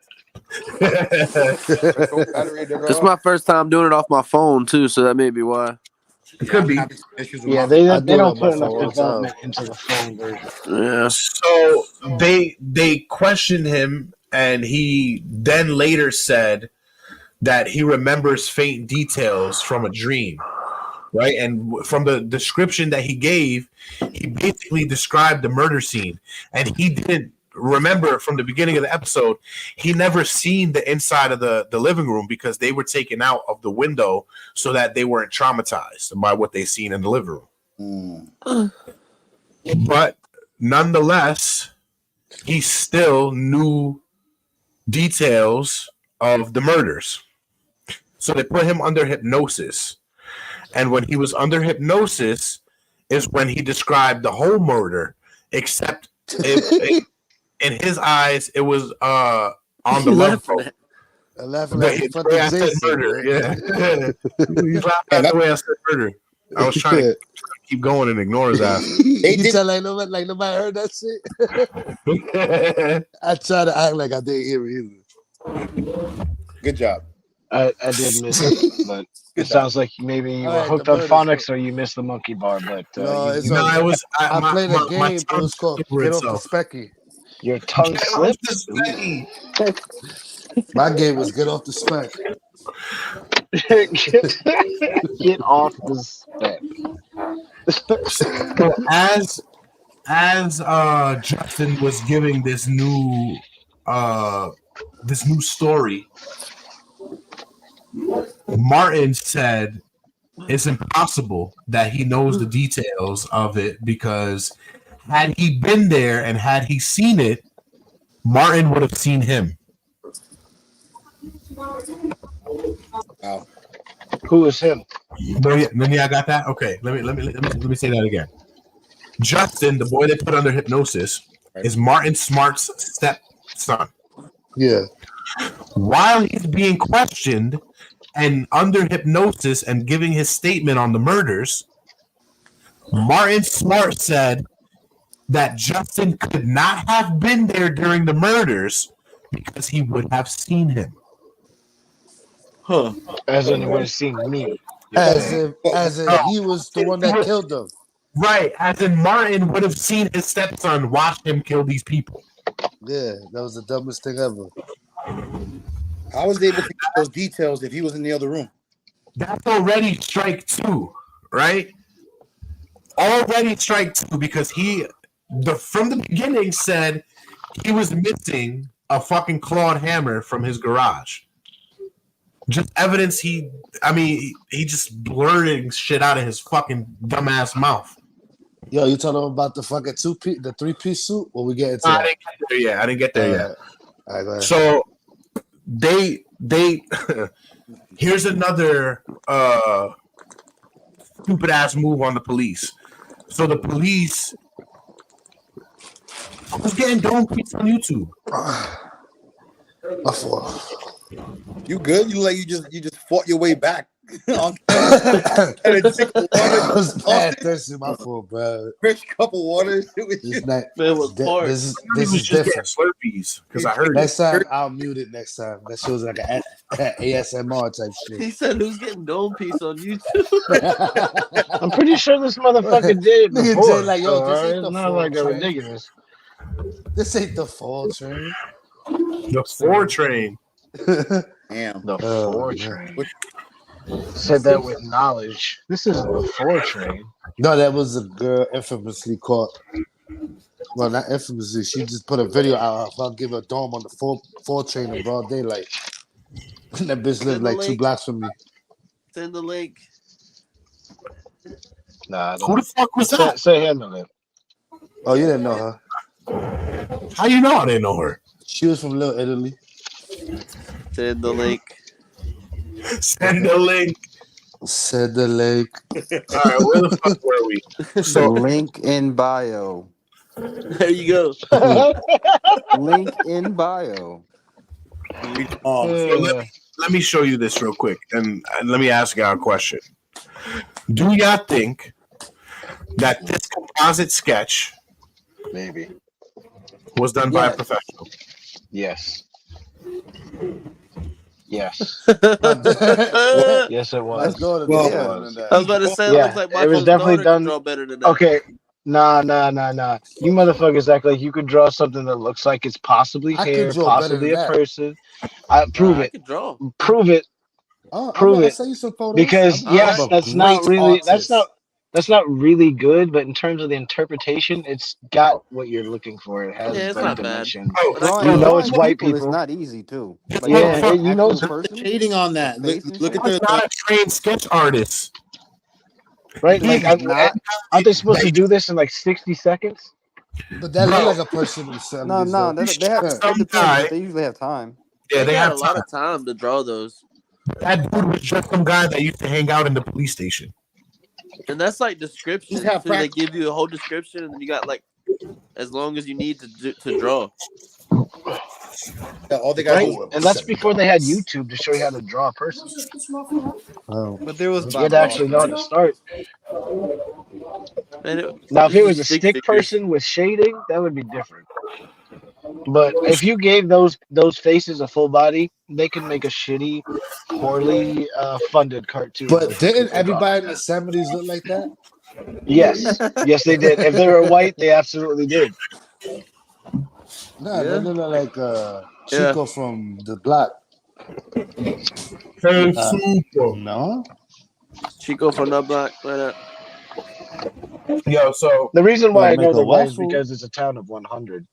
It's my first time doing it off my phone too, so that may be why. It could be. Yeah, they don't put enough development into the phone version. Yeah. So they questioned him, and he then later said that he remembers faint details from a dream, right? And from the description that he gave, he basically described the murder scene, and he didn't remember from the beginning of the episode. He never seen the inside of the living room because they were taken out of the window so that they weren't traumatized by what they seen in the living room. But nonetheless, he still knew details of the murders. So they put him under hypnosis. And when he was under hypnosis is when he described the whole murder, except in his eyes, it was on the left. I laughing at the way I said murder. Yeah. He's laughing at the way I said murder. I was trying to keep going and ignore his ass. You tell like nobody heard that shit. I try to act like I didn't hear it either. Good job. I did miss it, but it sounds like maybe you were hooked on phonics or you missed the monkey bar. But I played a game. It was called Get Off the Specky. Your tongue slipped. My game was Get Off the Spec. Get off the spec. So as Justin was giving this new story, Martin said it's impossible that he knows the details of it because had he been there and had he seen it, Martin would have seen him. Wow. Who is him? I got that. Okay, let me say that again. Justin, the boy they put under hypnosis, is Martin Smart's stepson. Yeah. While he's being questioned and under hypnosis and giving his statement on the murders, Martin Smart said that Justin could not have been there during the murders because he would have seen him. Huh. As in, he would have seen me. As in, he was the one that killed them. Right. As in, Martin would have seen his stepson watch him kill these people. Yeah, that was the dumbest thing ever. How was they able to get those details if he was in the other room? That's already strike two, right? Already strike two because he, from the beginning, said he was missing a fucking clawed hammer from his garage. Just evidence he just blurted shit out of his fucking dumbass mouth. Yo, you talking about the fucking the 3-piece suit? Or we get into I didn't get there yet. All right, go ahead. So they here's another stupid ass move on the police. So the police was getting dome piece on YouTube. You good? You like you just fought your way back. I was bad thirsty, my fault, bro. Fresh cup of water. This is different. Slurpees because I heard next time I'll mute it. Next time that shows like an ASMR type shit. He said, "Who's getting dome piece on YouTube?" I'm pretty sure this motherfucker did it before. Like, yo, this ain't it's the not like a ridiculous. This ain't the fall train. The 4 train. Damn. The 4 train. Said that with knowledge. This isn't the 4 train. No, that was a girl infamously caught. Well, not infamously. She just put a video out of her give a dome on the 4 train in broad daylight. That bitch lived like 2 blocks from me. Send the link. Nah, who the fuck was that? Say handle it. Oh, you didn't know her? How you know I didn't know her? She was from Little Italy. Send the link. Send the link. Said the lake. All right, where the fuck were we? So link in bio. There you go. Link in bio. So let me show you this real quick, and let me ask y'all a question. Do y'all think that this composite sketch Maybe was done by a professional? Yes. Yes. Yes, it was. Let's go to Well, that. it was. I was about to say, it looks like my it was phone definitely daughter done. can draw better than that. Okay. Nah. You motherfuckers act like you could draw something that looks like it's possibly I could hair, draw better possibly than a that. person. Prove I it. can draw. Prove it. Prove I'll it. send you some photos. Because yes, I'm a that's not great really artist. that's not really good, but in terms of the interpretation, it's got what you're looking for. It has Yeah, it's better not bad. dimensions. Drawing It's white people is people. not easy too. Like Yeah, drawing an you know, actual person. Shading on that. Face and Look shit. at He's not a trained sketch artist. right? Like, He's not. aren't they supposed to do this in like 60 seconds? But that looked like a person in the 70s. No, though. they have. It depends, but they usually have time. Yeah, they got have a lot of time to draw those. That dude was just some guy that used to hang out in the police station. And that's like descriptions too. They give you a whole description, and then you got like as long as you need to draw. Yeah, all they got Right? And that's before they had YouTube to show you how to draw a person. But there was You had to actually know how to start. Now, if it was a stick person with shading, that would be different. But if you gave those faces a full body, they could make a shitty, poorly funded cartoon. But didn't everybody in the 70s look like that? Yes. Yes, they did. If they were white, they absolutely did. No, they look like Chico from the block. No? Chico from the block. Yo, so the reason why I know they're white is waffle. because it's a town of 100.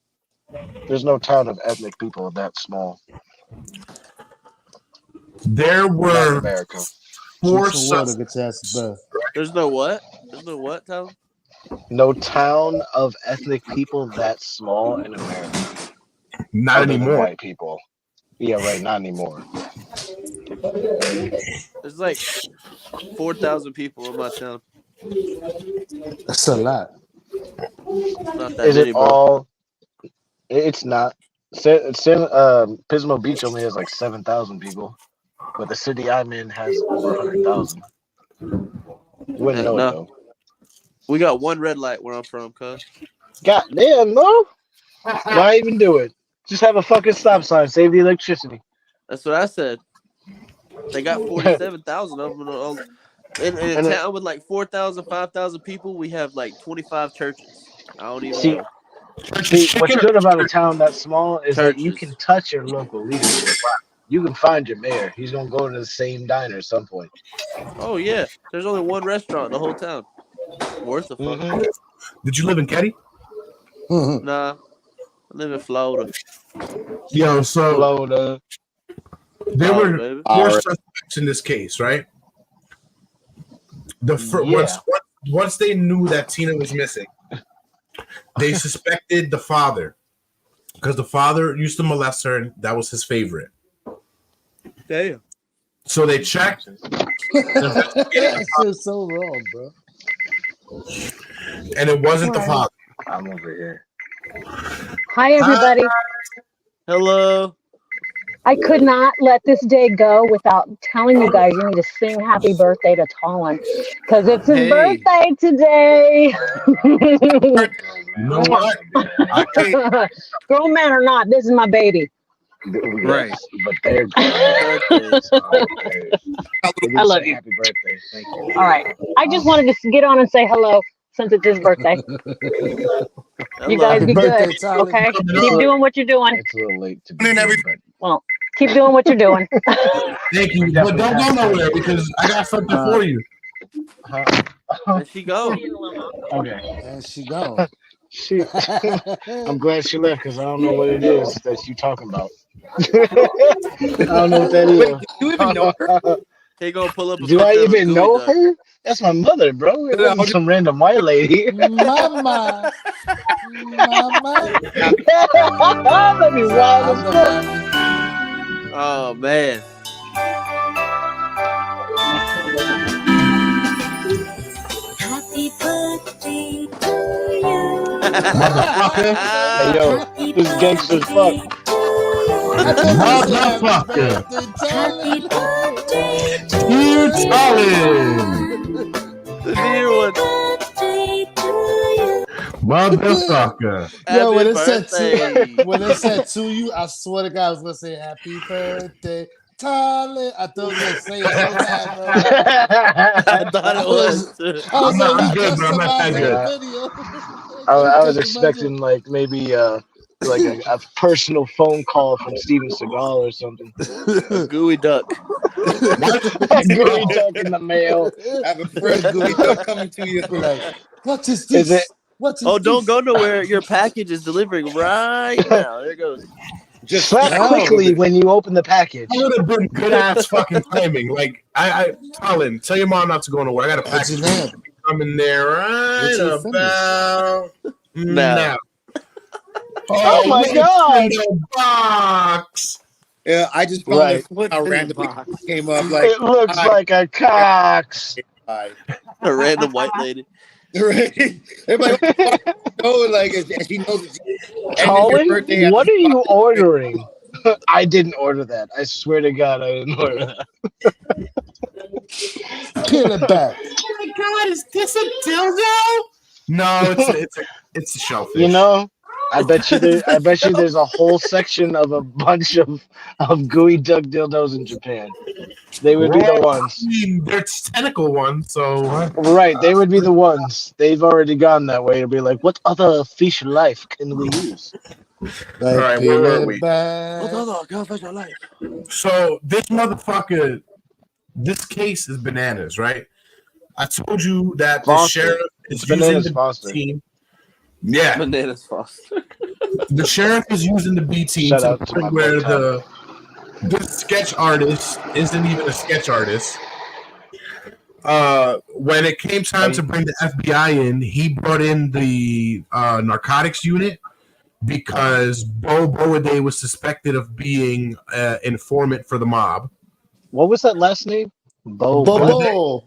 There's no town of ethnic people that small. There were America. 4 suspects. There's no what? There's no what, Tyler? No town of ethnic people that small in America. Not other than anymore. White people. Yeah, right. Not anymore. There's like 4,000 people in my town. That's a lot. Not that Is many, it bro. all? It's not. Pismo Beach only has like 7,000 people, but the city I'm in has over 100,000. You wouldn't know it though. We got one red light where I'm from, cuz. God damn, no. Why even do it? Just have a fucking stop sign. Save the electricity. That's what I said. They got 47,000 of them. In a town with like 4,000, 5,000 people, we have like 25 churches. I don't even know. See, what's good about a town that small is that you can touch your local leadership. You can find your mayor. He's gonna go to the same diner at some point. Oh yeah, there's only one restaurant in the whole town. Worth a fuck. Did you live in Keddie? Nah, I live in Florida. Yo, so Florida. there were baby. 4 suspects in this case, right? Once they knew that Tina was missing, they suspected the father because the father used to molest her, and that was his favorite. Damn. So they checked. That's so wrong, bro. And it wasn't the father. I'm over here. Hi, everybody. Hello. I could not let this day go without telling you guys you need to sing happy birthday to Talon because it's his birthday today. You know what? Grown man or not, this is my baby. Right. But they're I love you. Happy birthday. Thank you. All right. I just wanted to get on and say hello since it's his birthday. You guys be good. Okay? Keep doing what you're doing. It's a little late to be Well, keep doing what you're doing. Thank you. But don't go nowhere because I got something for you. There she go. Okay. And she gone. I'm glad she left because I don't know what it is that you talking about. I don't know what that is. Wait, do you even know her? They gonna pull up. Do I even know her? That's my mother, bro. It wasn't some random white lady. Mama. That'd be wild as fuck. Oh man. Motherfucker. Hey, yo, this is gangster as fuck. Motherfucker. Dear Talon. The near one. Motherfucker. Yo, when Happy it said to you, I swear to God, I was gonna say happy birthday, Tyler. I thought I was gonna say it so bad, bro. I thought it was. I was like, I'm good, bro. I'm not that good. I was expecting like maybe like a personal phone call from Steven Seagal or something. A gooey duck. Gooey duck in the mail. Have a fresh gooey duck coming to you. Like, what is this? Is it? What is Oh, don't this? go nowhere. Your package is delivering right now. There it goes. Just slap quickly when you open the package. That would have been good ass fucking timing. Like, Talon, tell your mom not to go nowhere. I got a package coming there right about now. Oh my God! Box. Yeah, I just found it how randomly came up. Like It looks like a cox. A random white lady. Everybody know, like, and she knows it's Colin, your birthday. what are you ordering? I didn't order that. I swear to God, I didn't order that. Peel it back. Oh my God, is this a dildo? No, it's a shellfish. You know, I bet you there's a whole section of a bunch of gooey duck dildos in Japan. They would be the ones. There's tentacle ones, so right. They would be the ones. They've already gone that way to be like, what other fish life can we use? All right, where were we? Life. So this motherfucker, this case is bananas, right? I told you that the sheriff is using the B team. Yeah, Bananas Foster. The sheriff is using the B team to the point where the sketch artist isn't even a sketch artist. When it came time to bring the FBI in, he brought in the narcotics unit because Bo Boaday was suspected of being an informant for the mob. What was that last name? Boaday.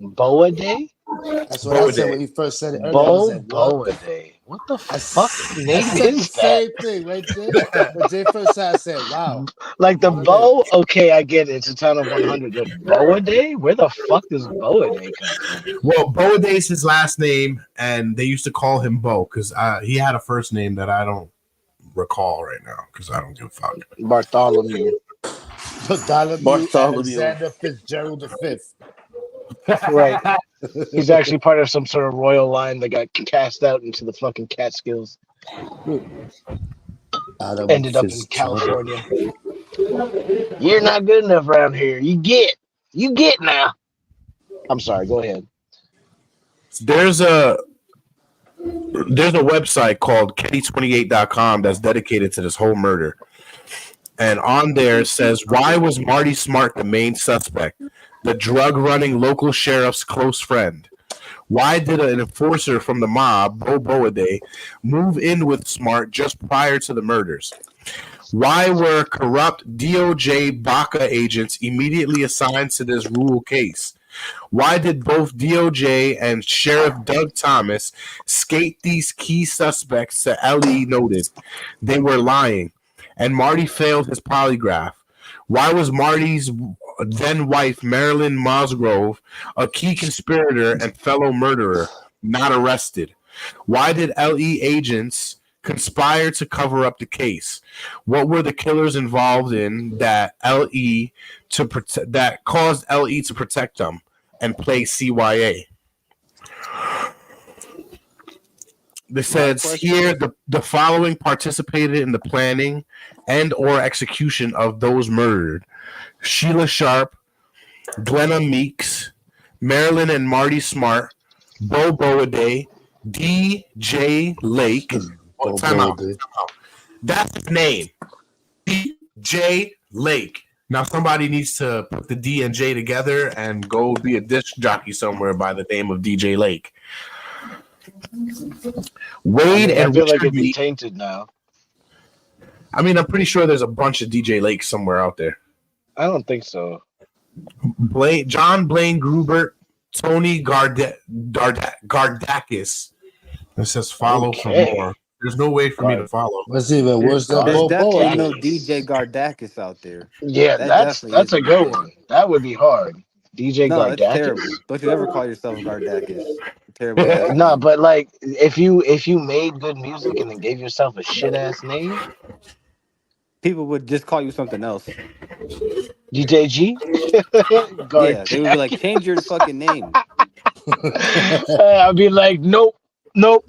Boaday? That's what I said when he first said it earlier. Boaday. What the fuck name is that? Same thing, right there. But Jay first said, I said, wow. Like the Bo, okay, I get it. It's a town of 100. But Boaday? Where the fuck does Boaday come from? Well, Boaday is his last name, and they used to call him Bo because he had a first name that I don't recall right now because I don't give a fuck. Bartholomew. Alexander Fitzgerald V. Right. He's actually part of some sort of royal line that got cast out into the fucking Catskills. Ended up in California. You're not good enough around here. You get now. I'm sorry. Go ahead. There's a website called Keddie28.com that's dedicated to this whole murder. And on there it says, why was Marty Smart the main suspect? The drug-running local sheriff's close friend. Why did an enforcer from the mob, Bo Boaday, move in with Smart just prior to the murders? Why were corrupt DOJ BACA agents immediately assigned to this rural case? Why did both DOJ and Sheriff Doug Thomas skate these key suspects to LE noted they were lying, and Marty failed his polygraph? Why was Marty's then wife, Marilyn Mosgrove, a key conspirator and fellow murderer, not arrested? Why did LE agents conspire to cover up the case? What were the killers involved in that caused LE to protect them and play CYA? This says here the following participated in the planning and or execution of those murdered: Sheila Sharp, Glenna Meeks, Marilyn and Marty Smart, Bo Boaday, DJ Lake. Time out. That's his name. DJ Lake. Now somebody needs to put the D and J together and go be a disc jockey somewhere by the name of DJ Lake. Wade and I feel like Richard it'd be tainted now. I mean, I'm pretty sure there's a bunch of DJ Lakes somewhere out there. I don't think so. John Blaine Grubert, Tony Gardakis, It says follow for more. There's no way for me to follow. What's even worse than There's Bobo? definitely no DJ Gardakis out there. Yeah, That definitely that's a isn't good there. one. That would be hard. DJ No, it's Gardakis. terrible. Don't you ever call yourself Gardakis? Terrible ass No, name. but like if you made good music and then gave yourself a shit ass name, People would just call you something else. DJ G. Yeah, they would be like, change your fucking name. I'd be like, nope. In the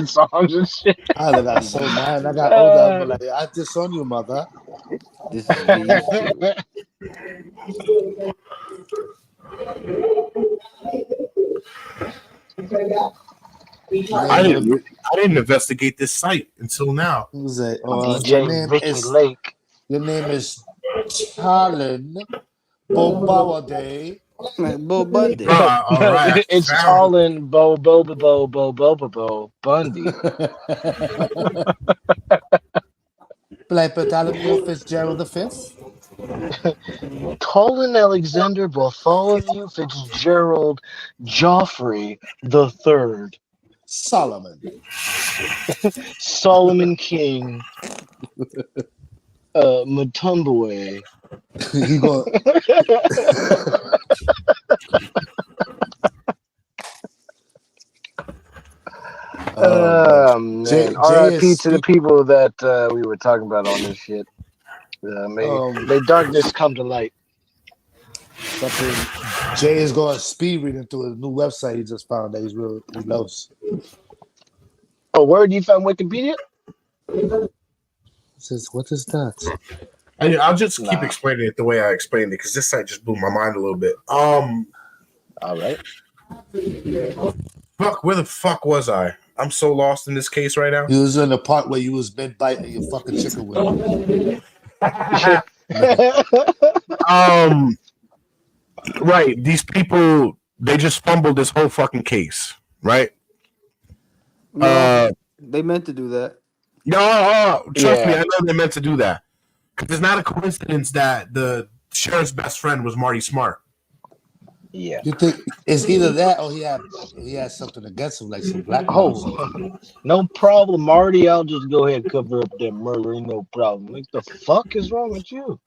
songs and shit. I got so mad. I got older. I'm like, I disown you, mother. This is me. I didn't investigate this site until now. Who's that? DJ Ricky Lake. Your name is Talon Bobawade. Bo Bundy. All right. It's Talon Bo Bundy. Like Bartholomew Fitzgerald V. Colin Alexander Bartholomew Fitzgerald Joffrey the Third. Solomon King. Matumboy. You go. Man. R.I.P. to the people that we were talking about on this shit. May darkness come to light. Something. Jay is going speed reading through his new website. He just found that he loves. Oh, word? You found Wikipedia? What is that? I'll just keep explaining it the way I explained it because this site just blew my mind a little bit. All right. Fuck, where the fuck was I? I'm so lost in this case right now. You was in the part where you was been biting your fucking chicken wing. Right. These people, they just fumbled this whole fucking case, right? They meant to do that. No, trust me, I know they meant to do that. Because it's not a coincidence that the sheriff's best friend was Marty Smart. Yeah. You think it's either that or he had something against him, like some black. Oh, no problem, Marty. I'll just go ahead and cover up that murder. Ain't no problem. What the fuck is wrong with you?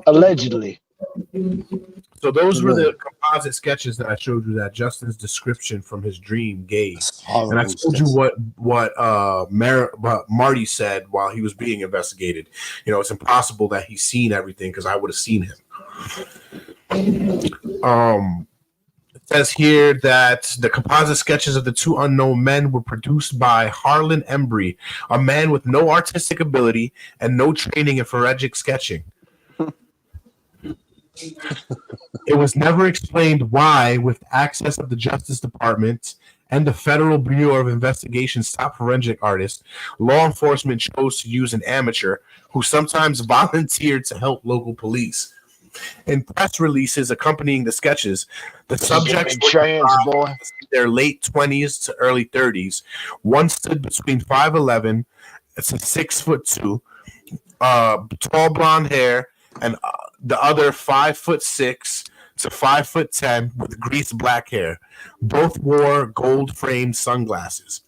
Allegedly. So those were the composite sketches that I showed you that Justin's description from his dream gave. And I told you what Marty said while he was being investigated. You know, it's impossible that he's seen everything because I would have seen him. It says here that the composite sketches of the two unknown men were produced by Harlan Embry, a man with no artistic ability and no training in forensic sketching. It was never explained why, with access of the Justice Department and the Federal Bureau of Investigation's top forensic artist, law enforcement chose to use an amateur who sometimes volunteered to help local police. In press releases accompanying the sketches, the subjects were in their late 20s to early 30s. One stood between 5'11" to 6'2", tall blonde hair, and the other 5'6" to 5'10" with greased black hair. Both wore gold-framed sunglasses.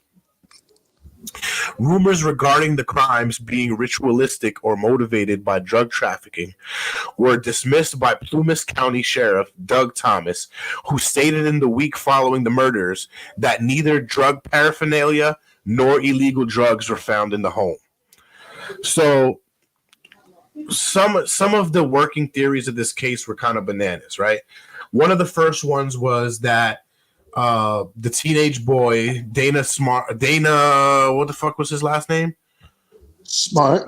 Rumors regarding the crimes being ritualistic or motivated by drug trafficking were dismissed by Plumas County Sheriff Doug Thomas, who stated in the week following the murders that neither drug paraphernalia nor illegal drugs were found in the home. So some of the working theories of this case were kind of bananas, right? One of the first ones was that the teenage boy Dana, what the fuck was his last name? Smart.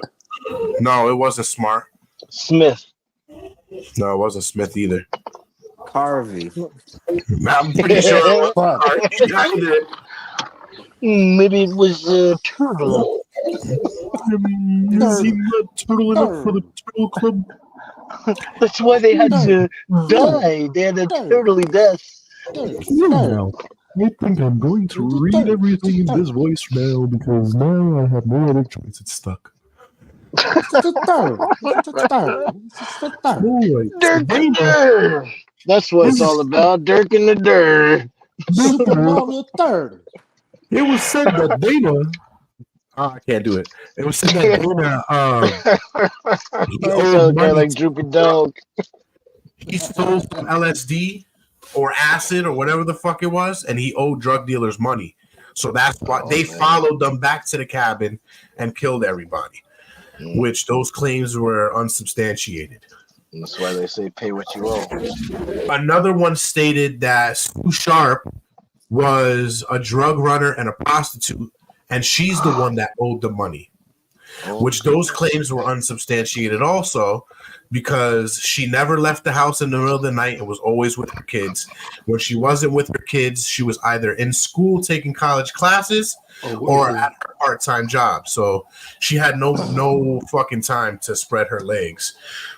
No, it wasn't Smart. Smith. No, it wasn't Smith either. Harvey. I'm pretty sure it was Harvey. Maybe it was Turtle. Is he not turtle enough for the Turtle Club? That's why they had to die. They had a turtly death. Now, I think I'm going to read everything in this voicemail because now I have no other choice. It's stuck. Dirk. That's what it's all about. Dirk in the dirt. Super Mario 30. It was said that Dana. Oh, I can't do it. It was said that Dana. He owed money like Droopy Dog. He stole some LSD or acid or whatever the fuck it was, and he owed drug dealers money. So that's why they followed them back to the cabin and killed everybody, which those claims were unsubstantiated. That's why they say pay what you owe. Another one stated that Sue Sharp was a drug runner and a prostitute, and she's the one that owed the money, which those claims were unsubstantiated also, because she never left the house in the middle of the night and was always with her kids. When she wasn't with her kids, she was either in school taking college classes or at her part-time job. So she had no fucking time to spread her legs,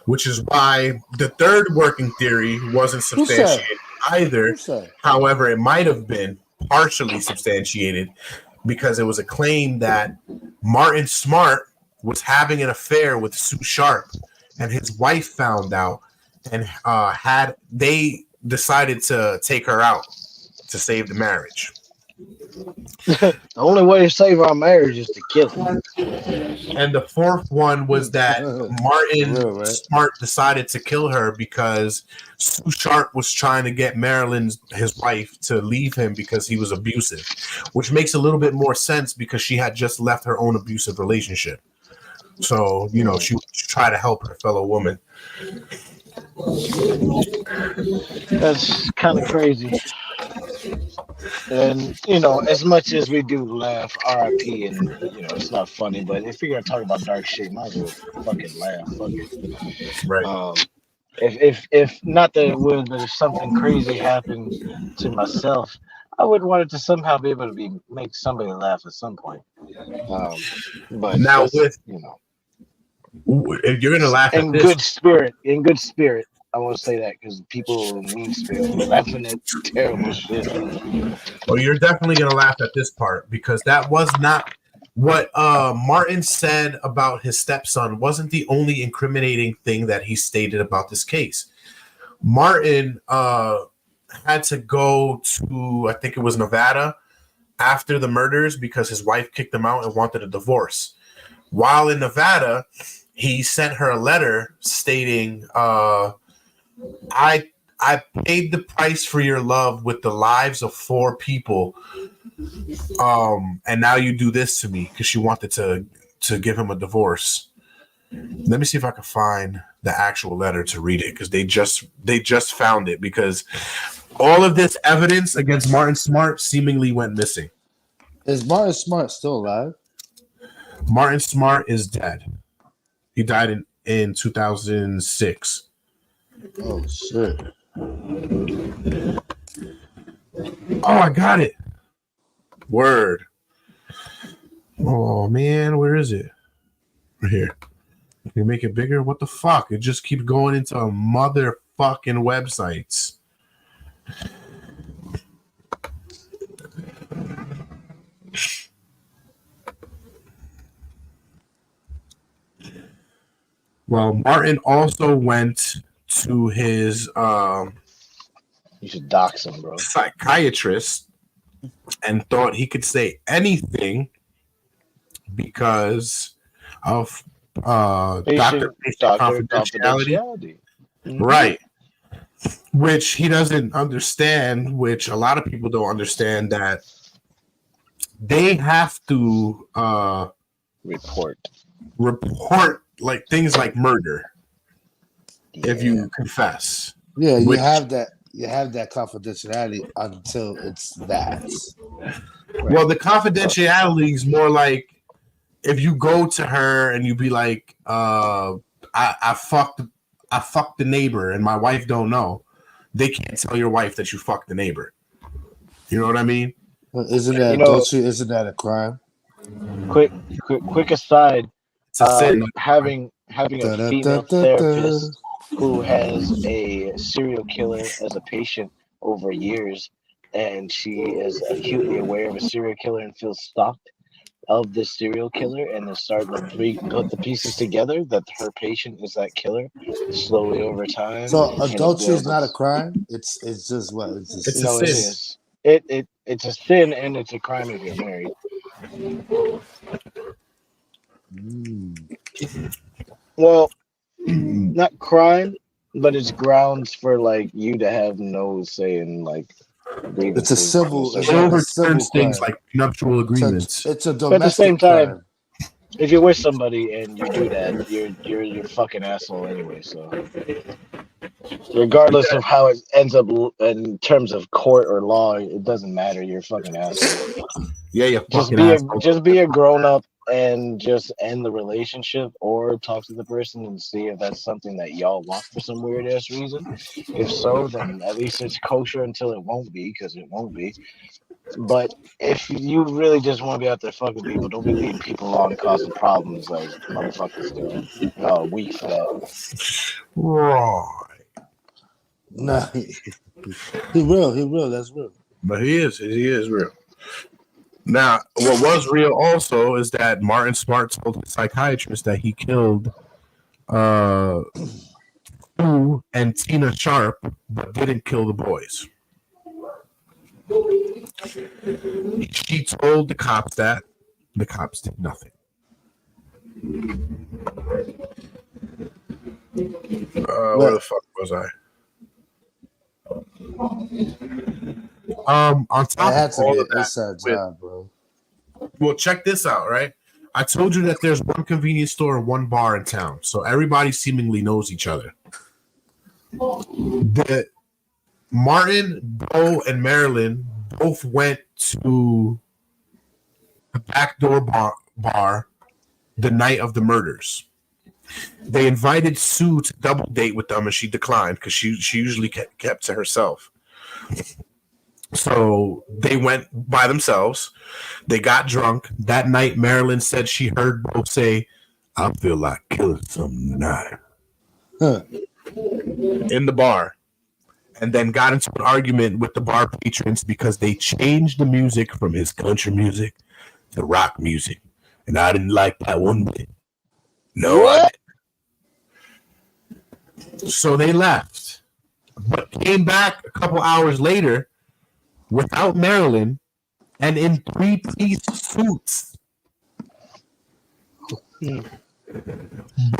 which is why the third working theory wasn't substantiated either. However, it might have been partially substantiated because it was a claim that Martin Smart was having an affair with Sue Sharp, and his wife found out, and they decided to take her out to save the marriage. The only way to save our marriage is to kill him. And the fourth one was that Martin Smart decided to kill her because Sue Sharp was trying to get Marilyn, his wife, to leave him because he was abusive, which makes a little bit more sense because she had just left her own abusive relationship. So, she would try to help her fellow woman. That's kind of crazy. And, as much as we do laugh, RIP, and, it's not funny, but if you're going to talk about dark shit, might as well fucking laugh. Fuck it. Right. If not that it would, but if something crazy happened to myself, I would want it to somehow be able to make somebody laugh at some point. But now if you're gonna laugh in good spirit, I want to say that because people in mean spirit are laughing at terrible shit. Well, you're definitely gonna laugh at this part because that was not what Martin said about his stepson. Wasn't the only incriminating thing that he stated about this case. Martin had to go to, I think it was Nevada, after the murders because his wife kicked him out and wanted a divorce. While in Nevada, he sent her a letter stating, I paid the price for your love with the lives of 4 people. And now you do this to me, because she wanted to give him a divorce. Let me see if I can find the actual letter to read it, because they just found it, because all of this evidence against Martin Smart seemingly went missing. Is Martin Smart still alive? Martin Smart is dead. He died in 2006. Oh, shit. Oh, I got it. Word. Oh, man, where is it? Right here. Can you make it bigger? What the fuck? It just keeps going into motherfucking websites. Well, Martin also went to his you should dox him, bro. Psychiatrist and thought he could say anything because of doctor confidentiality. Mm-hmm. Right. Which he doesn't understand, which a lot of people don't understand, that they have to report like things like murder if you confess. Yeah, you have that confidentiality until it's that. Right. Well, the confidentiality is more like if you go to her and you be like, I fucked the neighbor and my wife don't know. They can't tell your wife that you fucked the neighbor. You know what I mean? Well, isn't that a crime? Quick aside. Having a female therapist who has a serial killer as a patient over years, and she is acutely aware of a serial killer and feels stalked, of this serial killer and then start to put the pieces together that her patient is that killer slowly over time. So And it adultery is builds. not a crime. It's just what? It's just It's a No, it sin. is. It's a sin and it's a crime if you're married. Well, not crime, but it's grounds for like you to have no say in like it's a grievances. civil. It's It like a civil overturns things crime. like nuptial agreements. It's a But at the same domestic time, crime. if you're with somebody and you do that, you're fucking asshole anyway. So regardless of how it ends up in terms of court or law, it doesn't matter. You're a fucking asshole. Yeah, you Just fucking be asshole. just be a grown up and just end the relationship or talk to the person and see if that's something that y'all want for some weird ass reason. If so, then at least it's kosher until it won't be, because it won't be. But if you really just want to be out there fucking people, don't be leading people on causing problems like motherfuckers do. Y'all weak for that. Right. Nah, he real. That's real. But he is real. Now, what was real also is that Martin Smart told the psychiatrist that he killed Sue and Tina Sharp, but didn't kill the boys. She told the cops that. The cops did nothing. Where the fuck was I? On top I had of to all be of an that, inside job, bro. well, check this out, right? I told you that there's one convenience store and one bar in town, so everybody seemingly knows each other. The Martin, Bo, and Marilyn both went to a backdoor bar the night of the murders. They invited Sue to double date with them, and she declined because she usually kept to herself. So they went by themselves. They got drunk. That night, Marilyn said she heard Bo say, "I feel like killing something tonight." In the bar. And then got into an argument with the bar patrons because they changed the music from his country music to rock music. And I didn't like that one bit. No, I didn't. So they left. But came back a couple hours later without Marilyn and in 3-piece suits.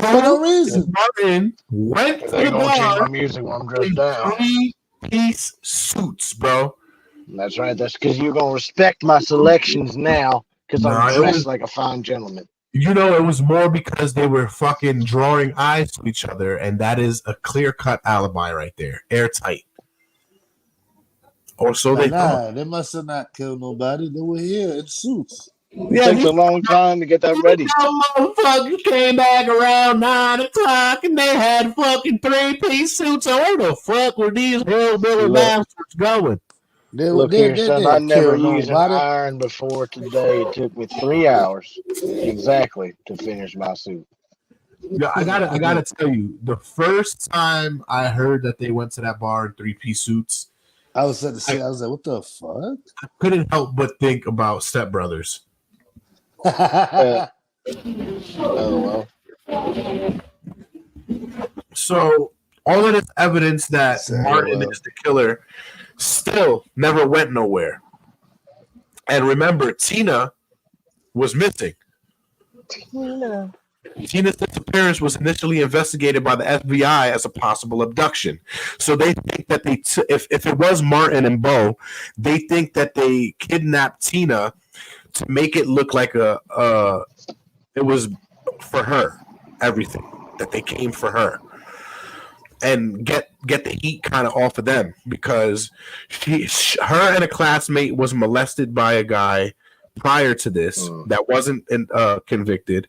For no reason. Martin went to They the gonna change my bar music when I'm dressed in down. 3-piece suits, bro. That's right. That's because you're gonna respect my selections now, because I'm dressed like a fine gentleman. You know, it was more because they were fucking drawing eyes to each other, and that is a clear-cut alibi right there. Airtight. Or so they thought. They must have not killed nobody. They were here in suits. It takes a long time to get that ready. Motherfuckers came back around 9 o'clock, and they had fucking 3-piece suits. So where the fuck were these hillbilly bastards going? Look here, son, I never used an iron before today. It took me 3 hours exactly to finish my suit. Yeah, I gotta tell you, the first time I heard that they went to that bar in 3-piece suits, I was like, what the fuck? I couldn't help but think about Step Brothers. Oh well. So all of this evidence that Martin is the killer still never went nowhere. And remember, Tina was missing. Tina's disappearance was initially investigated by the FBI as a possible abduction. So they think that if it was Martin and Bo, they think that they kidnapped Tina to make it look like it was for her, everything, that they came for her. And get the heat kind of off of them because her and a classmate was molested by a guy prior to this that wasn't convicted.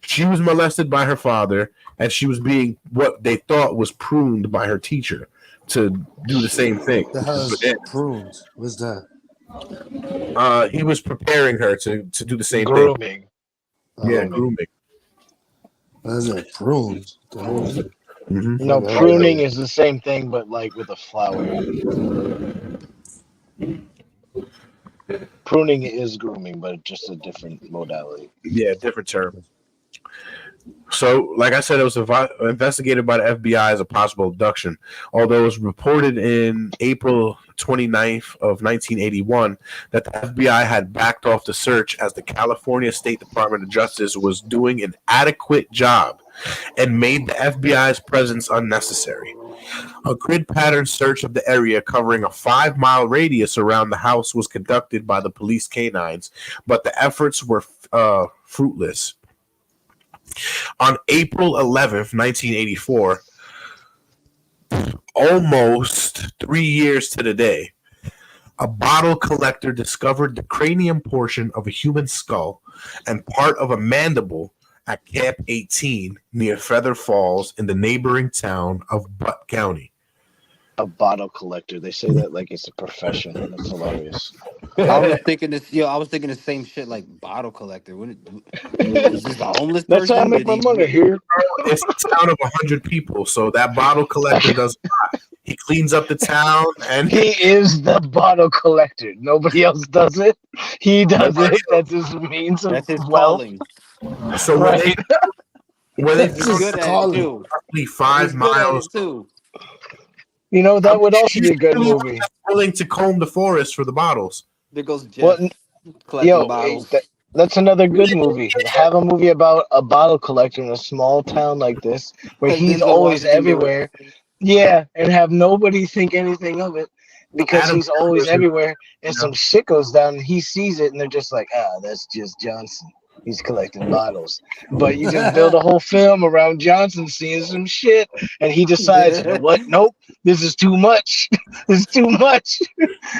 She was molested by her father, and she was being what they thought was pruned by her teacher to do the same thing. The hell is pruned? What's that? He was preparing her to do the same thing. Yeah, grooming. What is it? Pruned? Mm-hmm. No, pruning is the same thing, but like with a flower. Pruning is grooming, but just a different modality. Yeah, different term. So, like I said, it was investigated by the FBI as a possible abduction. Although it was reported in April 29th of 1981 that the FBI had backed off the search as the California State Department of Justice was doing an adequate job and made the FBI's presence unnecessary. A grid pattern search of the area covering a 5-mile radius around the house was conducted by the police canines, but the efforts were fruitless. On April 11th, 1984, almost 3 years to the day, a bottle collector discovered the cranium portion of a human skull and part of a mandible at Camp 18 near Feather Falls in the neighboring town of Butte County. A bottle collector. They say that like it's a profession. That's hilarious. I was thinking the same shit, like bottle collector. Is this the homeless person? That's how I make my money here. It's a town of 100 people, so that bottle collector does. He cleans up the town, and he is the bottle collector. Nobody else does it. He does it. That's his means of That's his wealth. calling. So Right. when they He's good at it too. roughly 5 miles. Too. You know, that would also be a good movie. Willing to comb the forest for the bottles. There goes Jeff collecting bottles. That's another good movie. Have a movie about a bottle collector in a small town like this, where he's always everywhere. Yeah, and have nobody think anything of it because he's always everywhere. And some shit goes down, and he sees it, and they're just like, that's just Johnson. He's collecting bottles. But you just build a whole film around Johnson seeing some shit, and he decides, you know what? Nope, this is too much. This is too much.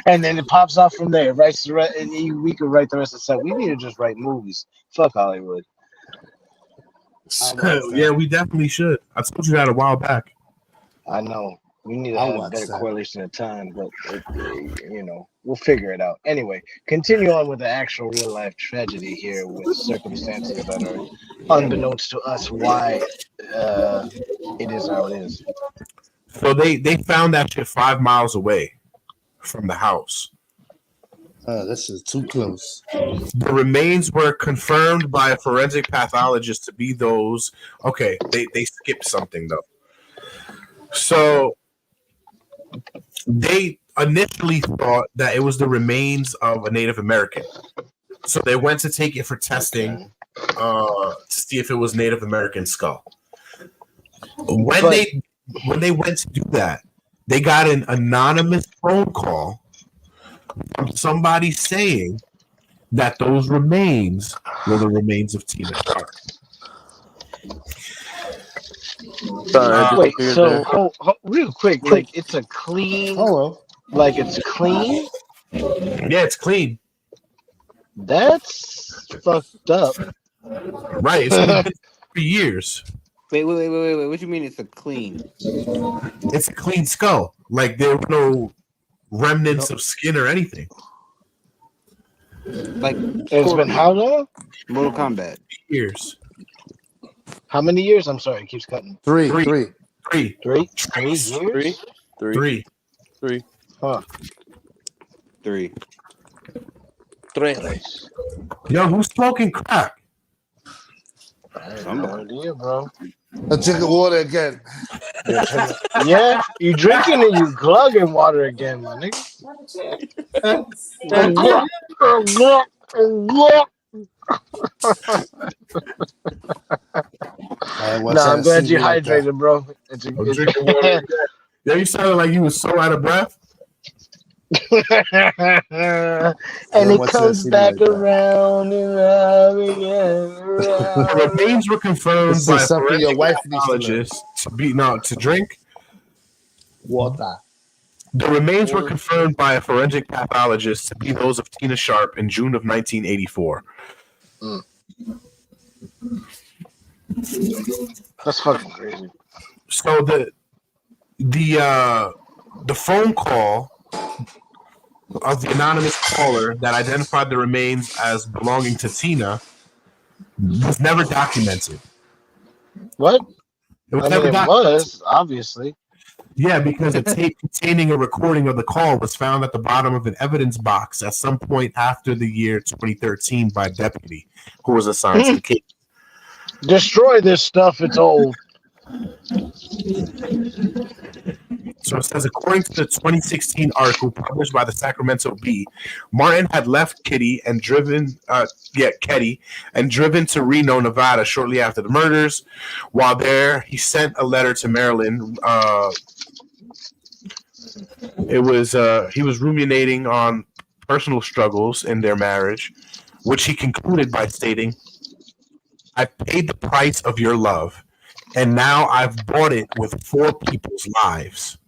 And then it pops off from there. Writes the rest, and we could write the rest of the stuff. We need to just write movies. Fuck Hollywood. Yeah, we definitely should. I told you that a while back. I know. We need to have a better correlation of time, but we'll figure it out. Anyway, continue on with the actual real life tragedy here with circumstances that are unbeknownst to us why it is how it is. So they found that shit 5 miles away from the house. This is too close. The remains were confirmed by a forensic pathologist to be those. Okay, they skipped something though. So they initially thought that it was the remains of a Native American. So they went to take it for testing to see if it was Native American skull. When they went to do that, they got an anonymous phone call from somebody saying that those remains were the remains of Tina Sharp. Wait, so real quick, like it's a clean. Hello. Like it's clean. Yeah, it's clean. That's fucked up. Right. It's been for years. Wait. What do you mean it's a clean? It's a clean skull. Like there were no remnants of skin or anything. Like it's been how long? Mortal Kombat. Years. How many years? I'm sorry, it keeps cutting. Three. Years? Three. Huh. 3. Yo, who's smoking crack? I have no idea, bro. I'm drinking water again. Yeah, you drinking and you glugging water again, my nigga. I'm glad you hydrated, bro. It's drinking water. Yeah, you sounded like you was so out of breath. And it comes back around and around again. The remains were confirmed by a forensic pathologist to drink water. The remains were confirmed by a forensic pathologist to be those of Tina Sharp in June of 1984. That's fucking crazy. So the phone call of the anonymous caller that identified the remains as belonging to Tina was never documented. What? It was never documented. It was, obviously. Yeah, because a tape containing a recording of the call was found at the bottom of an evidence box at some point after the year 2013 by a deputy who was assigned to the case. Destroy this stuff. It's old. So it says, according to the 2016 article published by the Sacramento Bee, Martin had left Keddie and driven to Reno, Nevada shortly after the murders. While there, he sent a letter to Marilyn. He was ruminating on personal struggles in their marriage, which he concluded by stating, "I paid the price of your love, and now I've bought it with 4 people's lives."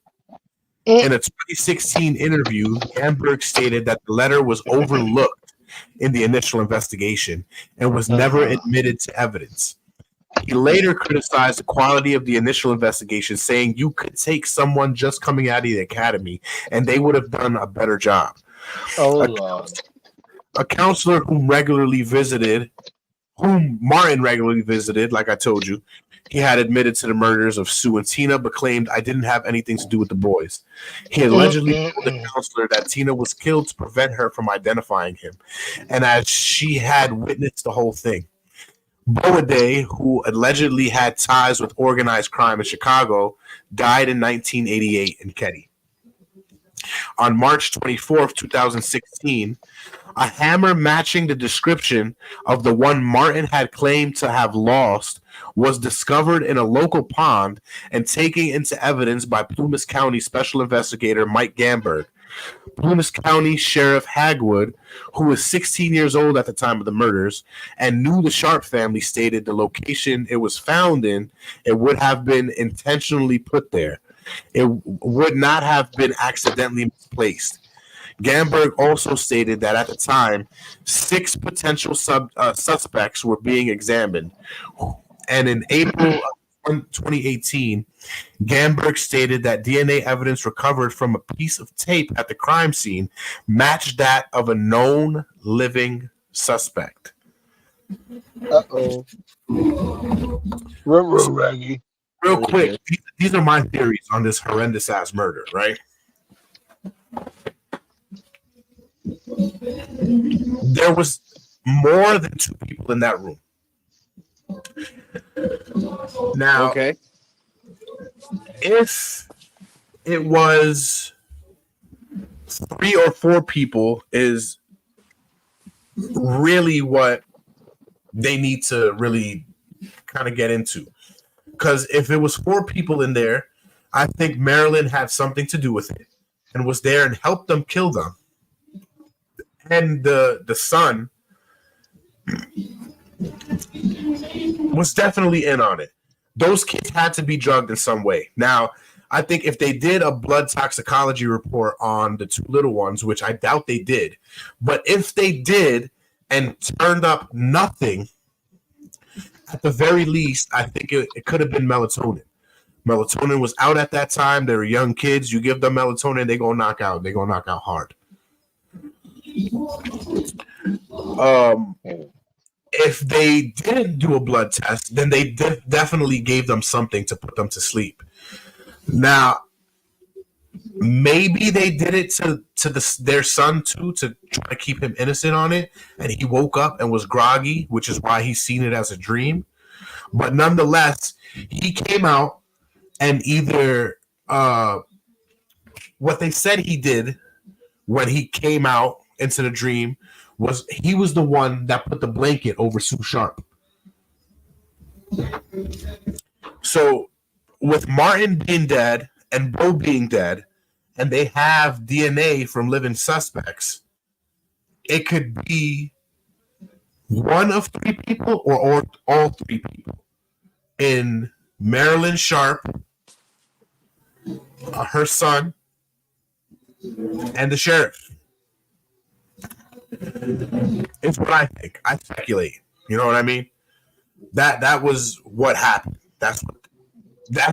In a 2016 interview, Gamberg stated that the letter was overlooked in the initial investigation and was never admitted to evidence. He later criticized the quality of the initial investigation, saying you could take someone just coming out of the academy and they would have done a better job. A counselor whom Martin regularly visited, like I told you, he had admitted to the murders of Sue and Tina, but claimed, "I didn't have anything to do with the boys." He allegedly told the counselor that Tina was killed to prevent her from identifying him, and as she had witnessed the whole thing. Boaday, who allegedly had ties with organized crime in Chicago, died in 1988 in Keddie. On March 24th, 2016, a hammer matching the description of the one Martin had claimed to have lost was discovered in a local pond and taken into evidence by Plumas County Special Investigator Mike Gamberg. Plumas County Sheriff Hagwood, who was 16 years old at the time of the murders and knew the Sharp family, stated the location it was found in, it would have been intentionally put there. It would not have been accidentally misplaced. Gamberg also stated that at the time, 6 potential suspects were being examined. And in April of 2018, Gamberg stated that DNA evidence recovered from a piece of tape at the crime scene matched that of a known living suspect. Uh-oh. Raggy. Real quick, these are my theories on this horrendous ass murder, right? There was more than 2 people in that room. Now, if it was 3 or 4 people is really what they need to really kind of get into. Because if it was 4 people in there, I think Marilyn had something to do with it and was there and helped them kill them. And the son was definitely in on it. Those kids had to be drugged in some way. Now, I think if they did a blood toxicology report on the 2 little ones, which I doubt they did, but if they did and turned up nothing, at the very least, I think it could have been melatonin. Melatonin was out at that time. They were young kids. You give them melatonin, they're going to knock out. They're going to knock out hard. If they didn't do a blood test, then they definitely gave them something to put them to sleep. Now, maybe they did it to their son too, to try to keep him innocent on it, and he woke up and was groggy, which is why he's seen it as a dream. But nonetheless, he came out and either what they said he did when he came out into the dream was he was the one that put the blanket over Sue Sharp. So with Martin being dead and Bo being dead, and they have DNA from living suspects, it could be one of 3 people or all 3 people. In Marilyn Sharp, her son, and the sheriff. It's what I think. I speculate. You know what I mean? That was what happened. That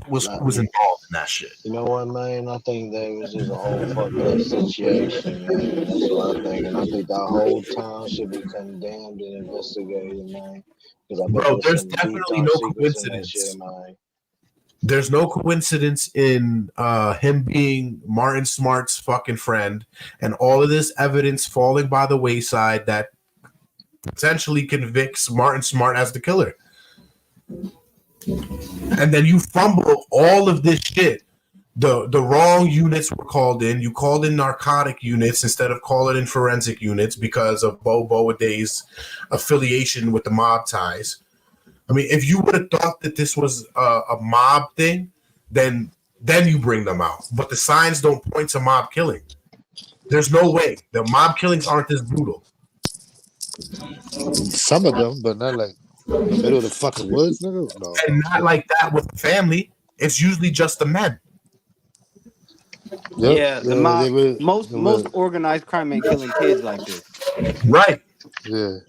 was who was involved in that shit. You know what, man? I think that was just a whole fucked up situation, man. That's what I think. And I think that whole town should be condemned and investigated, man. Bro, there's definitely no coincidence. Shit, man. There's no coincidence in him being Martin Smart's fucking friend and all of this evidence falling by the wayside that potentially convicts Martin Smart as the killer. And then you fumble all of this shit. The wrong units were called in. You called in narcotic units instead of calling in forensic units because of Bo Boaday's affiliation with the mob ties. I mean, if you would have thought that this was a mob thing, then you bring them out. But the signs don't point to mob killing. There's no way. The mob killings aren't this brutal. Some of them, but not like in the middle of the fucking woods, nigga. No. And not like that with the family. It's usually just the men. Yeah, the mob. Most organized crime ain't killing kids like this. Right. Yeah.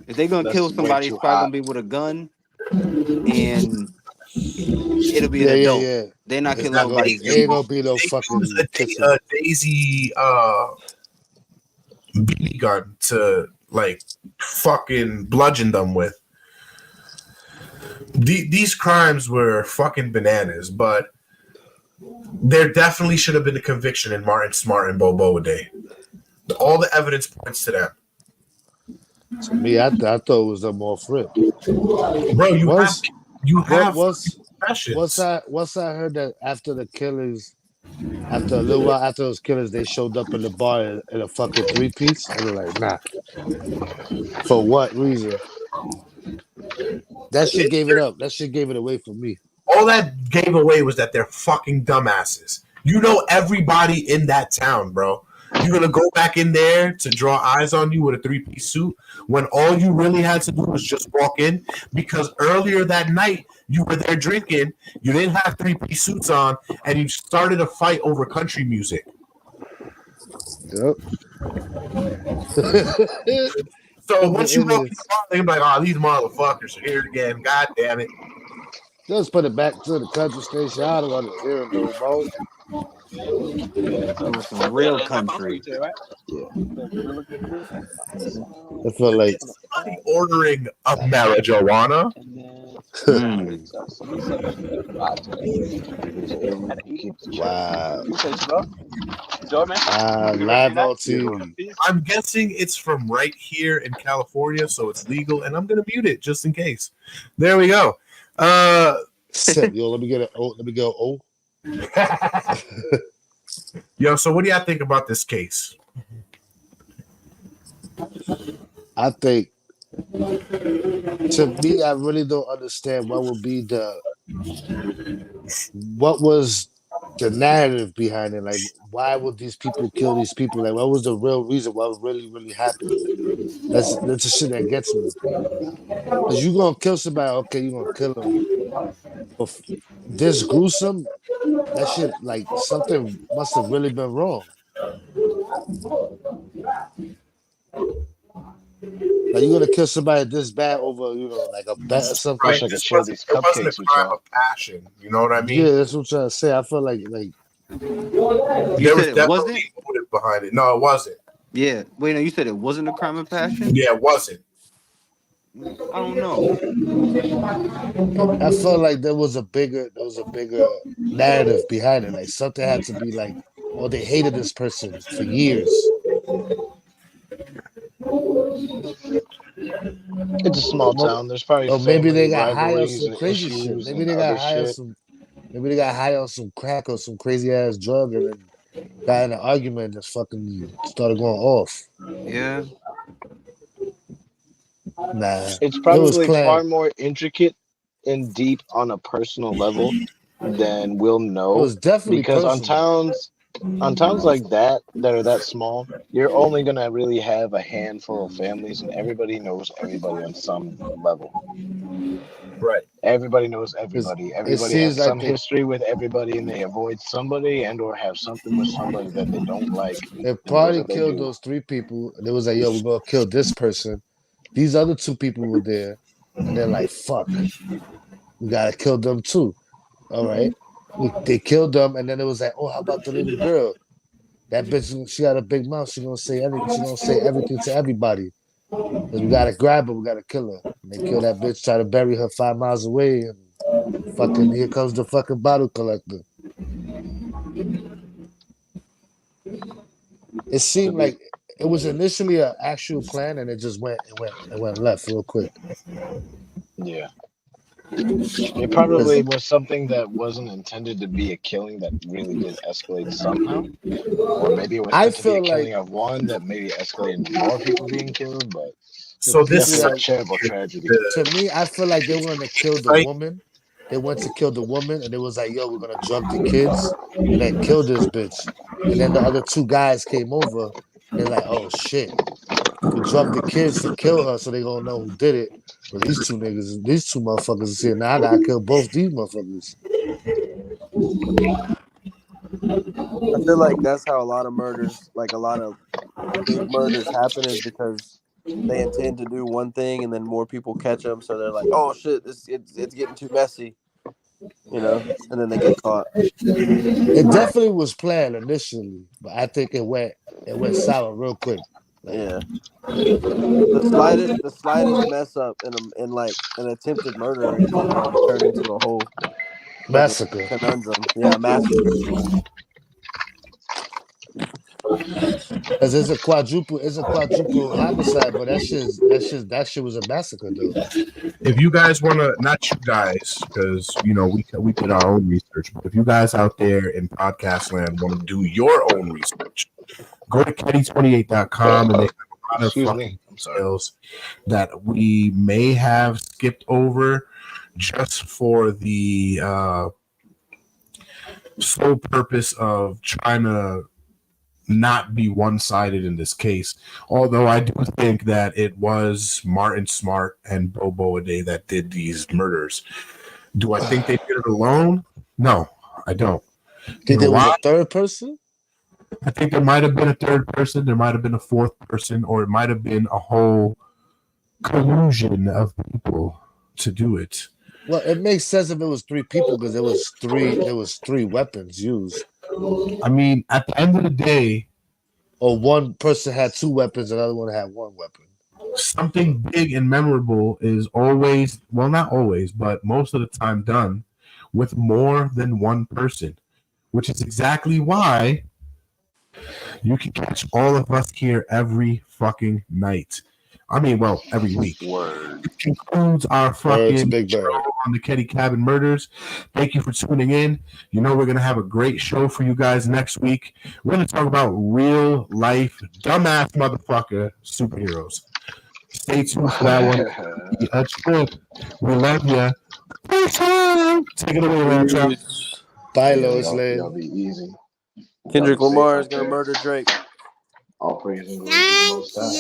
If they're gonna kill somebody, it's probably gonna be with a gun, and it'll be an adult. Yeah. They're not killing nobody. It ain't gonna be no fucking Daisy BB gun to like fucking bludgeon them with. These crimes were fucking bananas, but there definitely should have been a conviction in Martin Smart and Bo Boaday. All the evidence points to them. To me, I thought it was a more friend. Bro, once I heard that after the killers, after a little while after those killers, they showed up in the bar in a fucking 3-piece. I was like, nah. For what reason? That shit gave it up. That shit gave it away for me. All that gave away was that they're fucking dumbasses. You know everybody in that town, bro. You're gonna go back in there to draw eyes on you with a 3-piece suit when all you really had to do was just walk in, because earlier that night you were there drinking, you didn't have 3-piece suits on, and you started a fight over country music. Yep. So once you walk in, they're like, "Oh, these motherfuckers are here again! God damn it!" Just put it back to the country station. I don't want to hear it no more. It was some real country. I feel like ordering a marijuana. Wow. Live on TV. I'm guessing it's from right here in California, so it's legal, and I'm gonna mute it just in case. There we go. Yo, let me get it. Let me go. Oh. Yo, so what do y'all think about this case? I think, to me, I really don't understand what was the narrative behind it. Like, why would these people kill these people? Like, what was the real reason? What really, really happened? That's the shit that gets me. Because you gonna kill somebody, okay, you gonna kill them. But this gruesome, that shit, like, something must have really been wrong. Like, you're gonna kill somebody this bad over, like a bet or something. Right, it wasn't a crime of passion. You know what I mean? Yeah, that's what I'm trying to say. I feel like there was definitely motive behind it. No, it wasn't. Yeah. Wait, no, you said it wasn't a crime of passion? Yeah, it wasn't. I don't know. I felt like there was a bigger narrative behind it. Like, something had to be like, oh, they hated this person for years. It's a small town. There's probably maybe they got high on some crazy issues shit. Maybe they got high on some crack or some crazy ass drug and then got in an argument and just fucking started going off. Yeah. Nah. It's probably far more intricate and deep on a personal level than we'll know. It was definitely because personal. on towns like that are that small, you're only gonna really have a handful of families, and everybody knows everybody on some level. Right. Everybody knows everybody. Everybody has like some history with everybody, and they avoid somebody and or have something with somebody that they don't like. They probably killed those 3 people, and it was like, yo, we're gonna kill this person. These other 2 people were there, and they're like, fuck, we gotta kill them too. All right. They killed them, and then it was like, oh, how about the little girl? That bitch, she got a big mouth. She gonna say everything to everybody. Cause we gotta grab her, we gotta kill her. And they kill that bitch, try to bury her 5 miles away, and Fucking here comes the fucking bottle collector. It seemed like it was initially an actual plan, and it just went left real quick. Yeah. It probably was something that wasn't intended to be a killing that really did escalate somehow. Or maybe it was meant to be a killing of one that maybe escalated into more people being killed, but so this is a terrible tragedy. To me, I feel like they were gonna kill the woman. They went to kill the woman, and it was like, "Yo, we're gonna drug the kids and then kill this bitch." And then the other two guys came over, and they're like, "Oh shit, we drugged the kids to kill her, so they gonna know who did it." But these two motherfuckers is here now. I gotta kill both these motherfuckers. I feel like that's how a lot of murders, like a lot of big murders, happen, is because they intend to do one thing and then more people catch them, so they're like, "Oh shit, it's getting too messy," and then they get caught. It definitely was planned initially, but I think it went sour real quick. Yeah. The slightest mess up in like an attempted murder can turn into a whole massacre conundrum. Yeah, massacre. Because it's a quadruple homicide, but that shit was a massacre, though. If you guys want to, not you guys, because we did our own research, but if you guys out there in podcast land want to do your own research, go to Keddie28.com, and they have a lot of fucking details that we may have skipped over just for the sole purpose of trying to not be one-sided in this case. Although I do think that it was Martin Smart and Bobo Ade that did these murders. Do I think they did it alone? No, I don't. Think there was a third person? I think there might have been a third person, there might have been a fourth person, or it might have been a whole collusion of people to do it. Well, it makes sense if it was three people, because there was three weapons used. I mean, at the end of the day, or one person had two weapons, another one had one weapon. Something big and memorable is always, well, not always, but most of the time done with more than one person, which is exactly why you can catch all of us here every fucking night. I mean, well, every week. It concludes our fucking show on the Keddie Cabin Murders. Thank you for tuning in. We're going to have a great show for you guys next week. We're going to talk about real life, dumbass motherfucker superheroes. Stay tuned for that one. A trip. We love you. Take it away, man. Bye, Lois Lane. Y'all be easy. Kendrick Lamar is going to murder Drake. All praise and glory to the Most High.